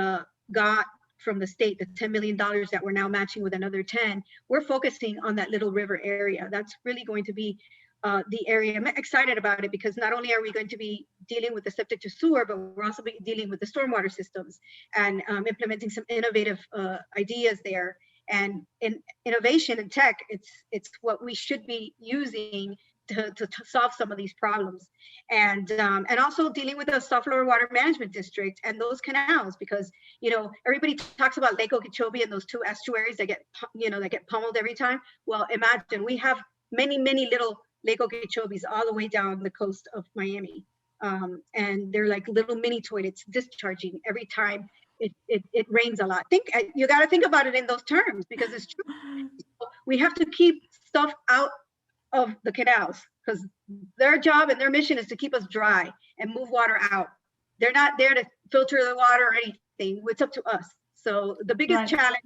Speaker 2: got from the state, the $10 million that we're now matching with another 10, we're focusing on that Little River area. That's really going to be the area. I'm excited about it because not only are we going to be dealing with the septic to sewer, but we're also dealing with the stormwater systems and implementing some innovative ideas there. And in innovation and tech, it's what we should be using to solve some of these problems. And also dealing with the soft-floor water management district and those canals, because, you know, everybody talks about Lake Okeechobee and those two estuaries that get, you know, that get pummeled every time. Well, imagine we have many little Lake Okeechobees all the way down the coast of Miami. And they're like little mini toilets discharging every time it rains a lot. You got to think about it in those terms, because it's true. We have to keep stuff out of the canals because their job and their mission is to keep us dry and move water out. They're not there to filter the water or anything. It's up to us. So the biggest challenge,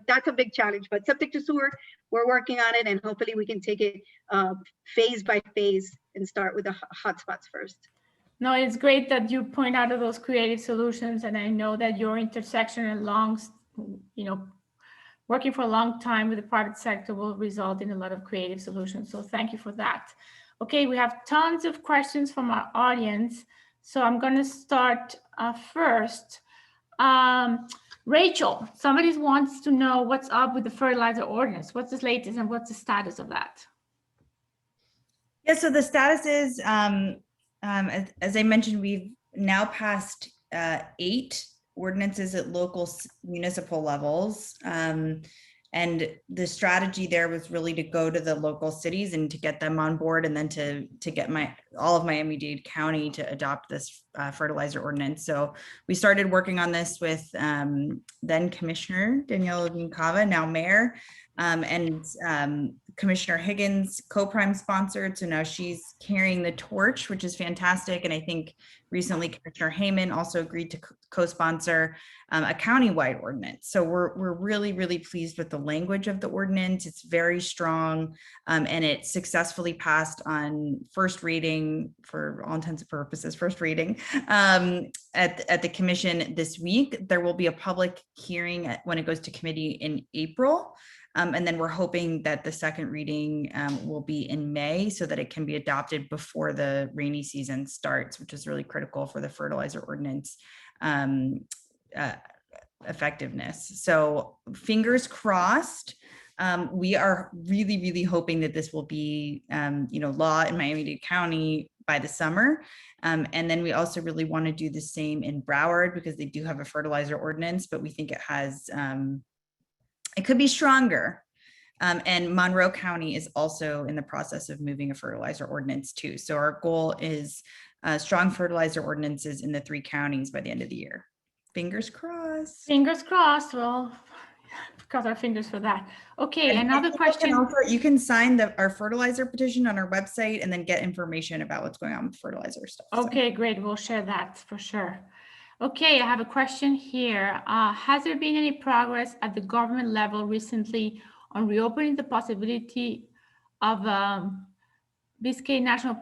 Speaker 2: that's a big challenge, but septic to sewer, we're working on it, and hopefully we can take it phase by phase and start with the hotspots first.
Speaker 1: No, it's great that you point out those creative solutions, and I know that your intersection and working for a long time with the private sector will result in a lot of creative solutions. So thank you for that. Okay, we have tons of questions from our audience. So I'm going to start first. Rachel, somebody wants to know what's up with the fertilizer ordinance. What's the latest and what's the status of that?
Speaker 3: Yeah, so the status is, as I mentioned, we've now passed 8 ordinances at local municipal levels. And the strategy there was really to go to the local cities and to get them on board, and then to get all of Miami-Dade County to adopt this fertilizer ordinance. So we started working on this with then Commissioner Daniela Mpca, now Mayor, and Commissioner Higgins co-prime sponsored. So now she's carrying the torch, which is fantastic. And I think recently Commissioner Heyman also agreed to co-sponsor a countywide ordinance. So we're really pleased with the language of the ordinance. It's very strong, and it successfully passed on first reading, for all intents and purposes, first reading at the commission this week. There will be a public hearing when it goes to committee in April. And then we're hoping that the second reading will be in May so that it can be adopted before the rainy season starts, which is really critical for the fertilizer ordinance effectiveness. So fingers crossed. We are really hoping that this will be law in Miami-Dade County by the summer. And then we also really want to do the same in Broward, because they do have a fertilizer ordinance, but we think it has it could be stronger. And Monroe County is also in the process of moving a fertilizer ordinance too. So our goal is strong fertilizer ordinances in the 3 counties by the end of the year. Fingers crossed.
Speaker 1: Fingers crossed. Well, cross our fingers for that. Okay,
Speaker 3: And
Speaker 1: another question.
Speaker 3: you can sign our fertilizer petition on our website and then get information about what's going on with fertilizer stuff.
Speaker 1: Okay, great. We'll share that for sure. Okay, I have a question here. Has there been any progress at the government level recently on reopening the possibility of Biscayne National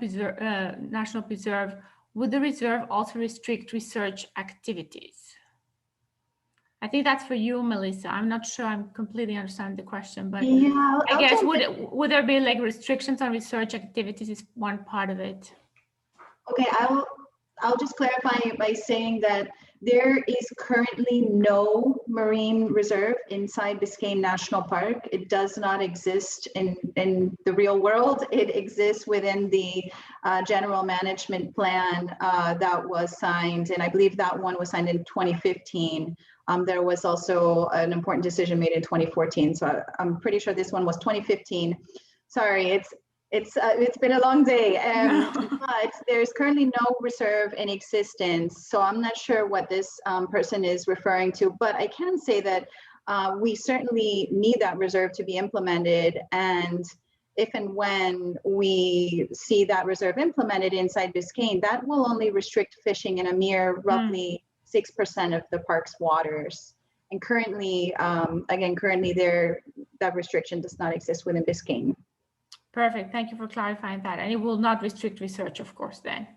Speaker 1: Preserve? Would the reserve also restrict research activities? I think that's for you, Melissa. I'm not sure I'm completely understand the question, but
Speaker 4: Yeah,
Speaker 1: I guess would there be like restrictions on research activities is one part of it.
Speaker 4: Okay, I'll just clarify by saying that there is currently no marine reserve inside Biscayne National Park. It does not exist in the real world. It exists within the general management plan that was signed, and I believe that one was signed in 2015. There was also an important decision made in 2014, so I'm pretty sure this one was 2015. Sorry, it's been a long day, but there's currently no reserve in existence. So I'm not sure what this person is referring to, but I can say that we certainly need that reserve to be implemented. And if and when we see that reserve implemented inside Biscayne, that will only restrict fishing in a mere roughly 6% of the park's waters. And currently, that restriction does not exist within Biscayne.
Speaker 1: Perfect. Thank you for clarifying that. And it will not restrict research, of course, then.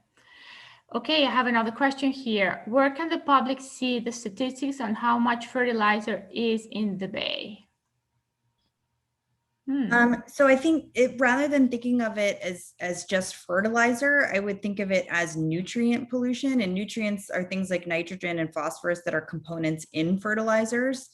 Speaker 1: Okay, I have another question here. Where can the public see the statistics on how much fertilizer is in the bay?
Speaker 3: So I think rather than thinking of it as just fertilizer, I would think of it as nutrient pollution, and nutrients are things like nitrogen and phosphorus that are components in fertilizers.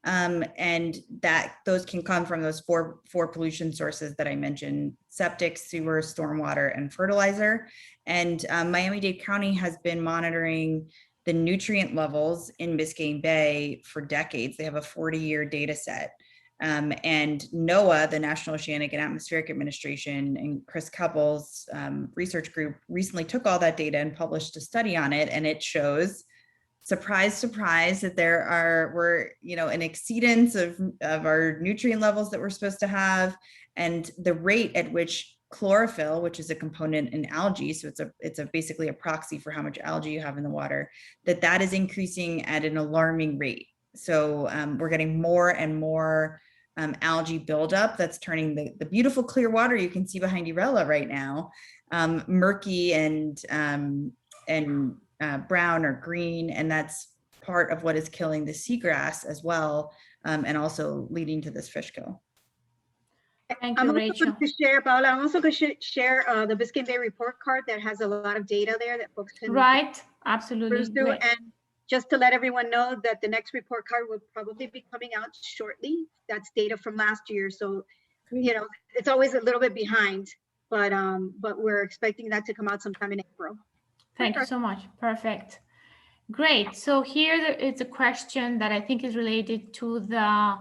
Speaker 3: And that those can come from those four pollution sources that I mentioned: septic, sewer, stormwater, and fertilizer. And Miami-Dade County has been monitoring the nutrient levels in Biscayne Bay for decades. They have a 40-year data set. And NOAA, the National Oceanic and Atmospheric Administration, and Chris Couples' research group recently took all that data and published a study on it. And it shows, surprise, surprise, that we're an exceedance of our nutrient levels that we're supposed to have, and the rate at which chlorophyll, which is a component in algae, so it's basically a proxy for how much algae you have in the water, that is increasing at an alarming rate. So we're getting more and more algae buildup that's turning the beautiful clear water you can see behind Irela right now murky and brown or green, and that's part of what is killing the seagrass as well, and also leading to this fish kill.
Speaker 1: Thank you, Rachel.
Speaker 2: Going to share, Paola, I'm also going to share the Biscayne Bay report card that has a lot of data there that folks can
Speaker 1: absolutely
Speaker 2: do. And just to let everyone know that the next report card will probably be coming out shortly. That's data from last year, so it's always a little bit behind, but we're expecting that to come out sometime in April.
Speaker 1: Thank you so much. Perfect. Great. So here is a question that I think is related to the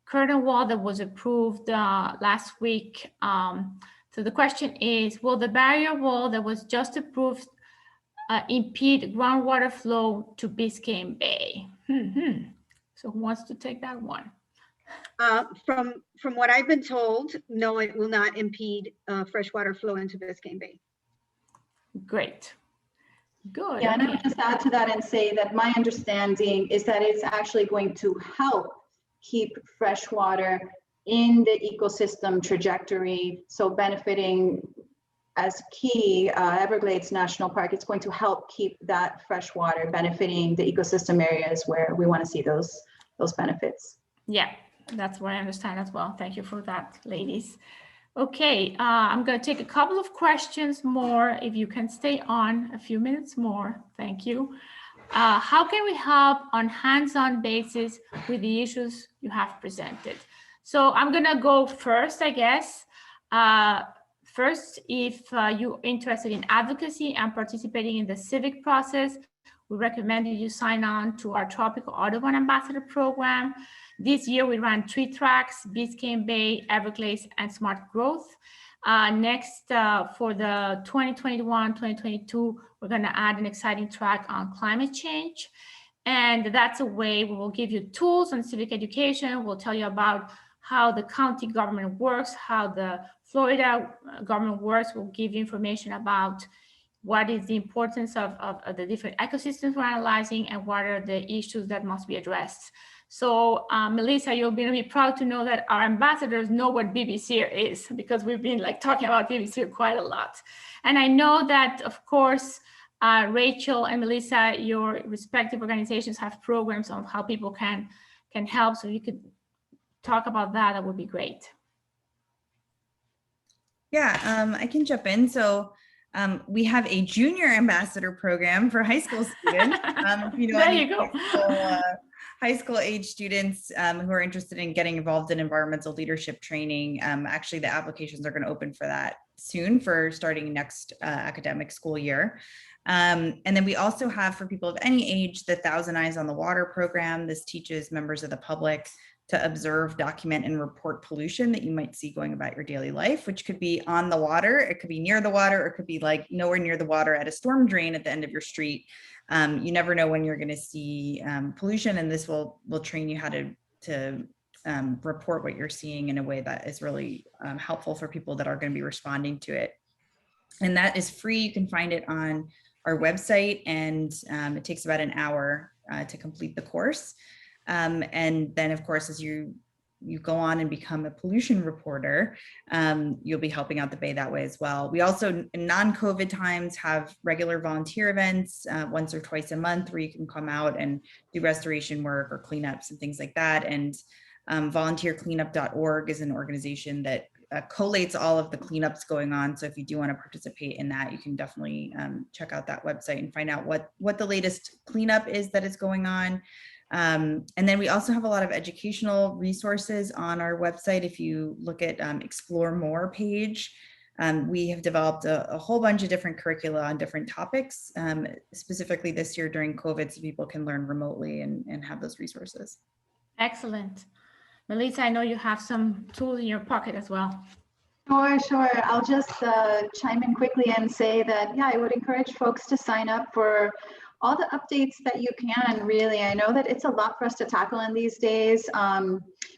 Speaker 1: curtain wall that was approved last week. So the question is, will the barrier wall that was just approved impede groundwater flow to Biscayne Bay? So who wants to take that one?
Speaker 2: From what I've been told, no, it will not impede freshwater flow into Biscayne Bay.
Speaker 1: Great. Good.
Speaker 4: Yeah, and I would just add to that and say that my understanding is that it's actually going to help keep freshwater in the ecosystem trajectory. So benefiting as key Everglades National Park, it's going to help keep that freshwater benefiting the ecosystem areas where we want to see those benefits.
Speaker 1: Yeah, that's what I understand as well. Thank you for that, ladies. Okay, I'm going to take a couple of questions more. If you can stay on a few minutes more, thank you. How can we help on hands-on basis with the issues you have presented? So I'm going to go first, I guess. First, if you're interested in advocacy and participating in the civic process, we recommend you sign on to our Tropical Audubon Ambassador Program. This year we ran 3 tracks: Biscayne Bay, Everglades, and Smart Growth. Next, for the 2021-2022, we're going to add an exciting track on climate change. And that's a way we will give you tools on civic education. We'll tell you about how the county government works, how the Florida government works. We'll give you information about what is the importance of the different ecosystems we're analyzing and what are the issues that must be addressed. So Melissa, you're going to be proud to know that our ambassadors know what BBC is, because we've been like talking about BBC quite a lot. And I know that, of course, Rachel and Melissa, your respective organizations have programs on how people can help. So you could talk about that. That would be great.
Speaker 3: Yeah, I can jump in. So we have a junior ambassador program for high school students. If you know,
Speaker 1: there you go.
Speaker 3: High school age students who are interested in getting involved in environmental leadership training. Actually, the applications are going to open for that soon for starting next academic school year. And then we also have, for people of any age, the 1,000 Eyes on the Water program. This teaches members of the public to observe, document, and report pollution that you might see going about your daily life, which could be on the water, it could be near the water, or it could be like nowhere near the water at a storm drain at the end of your street. You never know when you're going to see pollution, and this will train you how to report what you're seeing in a way that is really helpful for people that are going to be responding to it. And that is free. You can find it on our website, and it takes about an hour to complete the course. And then, of course, as you go on and become a pollution reporter, you'll be helping out the Bay that way as well. We also, in non-COVID times, have regular volunteer events once or twice a month where you can come out and do restoration work or cleanups and things like that. And volunteercleanup.org is an organization that collates all of the cleanups going on. So if you do want to participate in that, you can definitely check out that website and find out what the latest cleanup is that is going on. And then we also have a lot of educational resources on our website. If you look at Explore More page, we have developed a whole bunch of different curricula on different topics, specifically this year during COVID, so people can learn remotely and have those resources.
Speaker 1: Excellent. Melissa, I know you have some tools in your pocket as well.
Speaker 4: Sure. I'll just chime in quickly and say that, yeah, I would encourage folks to sign up for all the updates that you can, really. I know that it's a lot for us to tackle in these days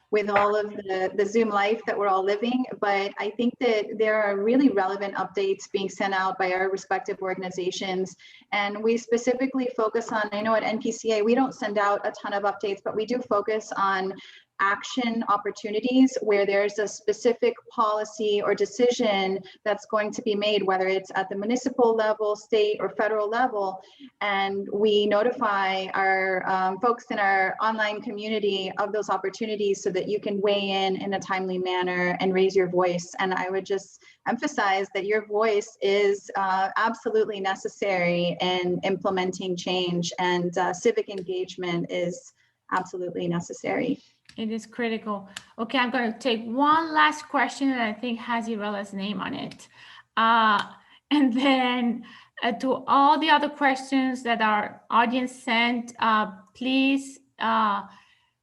Speaker 4: with all of the Zoom life that we're all living, but I think that there are really relevant updates being sent out by our respective organizations. And we specifically focus on, I know at Npca, we don't send out a ton of updates, but we do focus on action opportunities where there's a specific policy or decision that's going to be made, whether it's at the municipal level, state, or federal level. And we notify our folks in our online community of those opportunities so that you can weigh in a timely manner and raise your voice. And I would just emphasize that your voice is absolutely necessary in implementing change, and civic engagement is absolutely necessary.
Speaker 1: It is critical. Okay, I'm going to take one last question that I think has Irela's name on it. And then to all the other questions that our audience sent, please,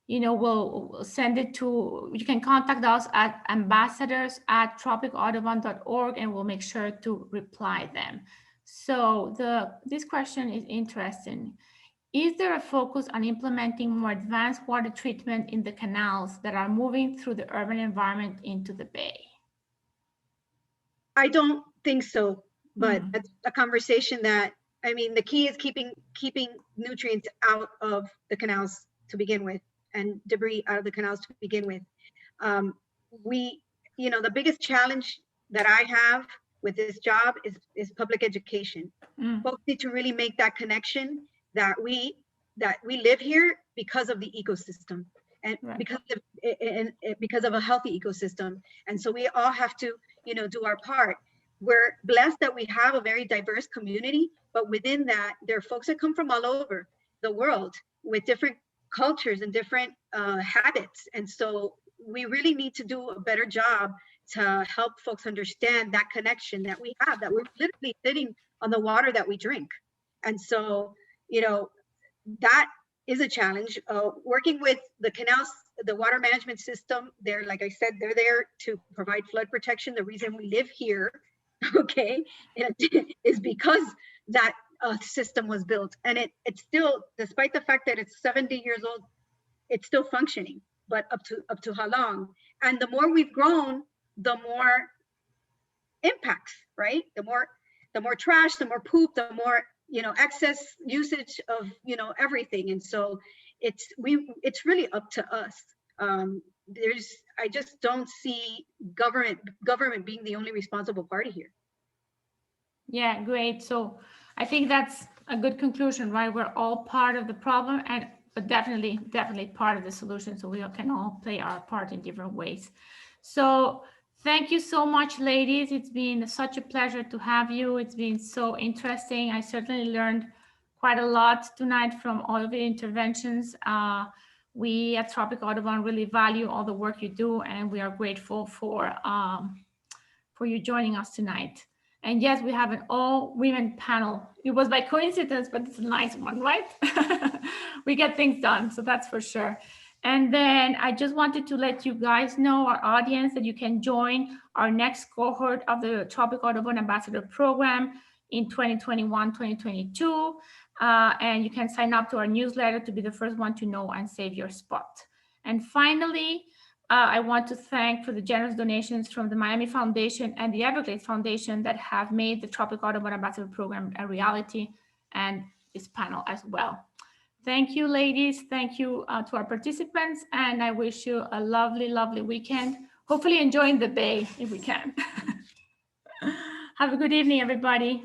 Speaker 1: we'll send it to, you can contact us at ambassadors@tropicalaudubon.org, and we'll make sure to reply them. So this question is interesting. Is there a focus on implementing more advanced water treatment in the canals that are moving through the urban environment into the Bay?
Speaker 2: I don't think so, but that's a conversation that, I mean, the key is keeping nutrients out of the canals to begin with, and debris out of the canals to begin with. The biggest challenge that I have with this job is public education. Folks need to really make that connection that we live here because of the ecosystem, and right, because of a healthy ecosystem. And so we all have to, do our part. We're blessed that we have a very diverse community, but within that, there are folks that come from all over the world with different cultures and different habits. And so we really need to do a better job to help folks understand that connection that we have, that we're literally sitting on the water that we drink. And so, that is a challenge. Working with the canals, the water management system, they're, like I said, they're there to provide flood protection. The reason we live here, okay, is because that system was built, and it's still, despite the fact that it's 70 years old, it's still functioning. But up to how long? And the more we've grown, the more impacts, right? The more trash, the more poop, the more, you know, excess usage of, you know, everything. And so it's really up to us. I just don't see government being the only responsible party here.
Speaker 1: Yeah, great. So I think that's a good conclusion, right? We're all part of the problem, but definitely part of the solution. So we can all play our part in different ways. So thank you so much, ladies. It's been such a pleasure to have you. It's been so interesting. I certainly learned quite a lot tonight from all of the interventions. We at Tropical Audubon really value all the work you do, and we are grateful for you joining us tonight. And yes, we have an all-women panel. It was by coincidence, but it's a nice one, right? We get things done, so that's for sure. And then I just wanted to let you guys know, our audience, that you can join our next cohort of the Tropical Audubon Ambassador Program in 2021-2022. And you can sign up to our newsletter to be the first one to know and save your spot. And finally, I want to thank for the generous donations from the Miami Foundation and the Everglades Foundation that have made the Tropical Audubon Ambassador Program a reality, and this panel as well. Thank you, ladies. Thank you to our participants, and I wish you a lovely, lovely weekend. Hopefully enjoying the bay if we can. Have a good evening, everybody.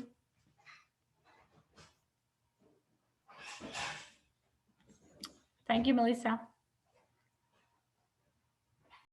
Speaker 1: Thank you, Melissa.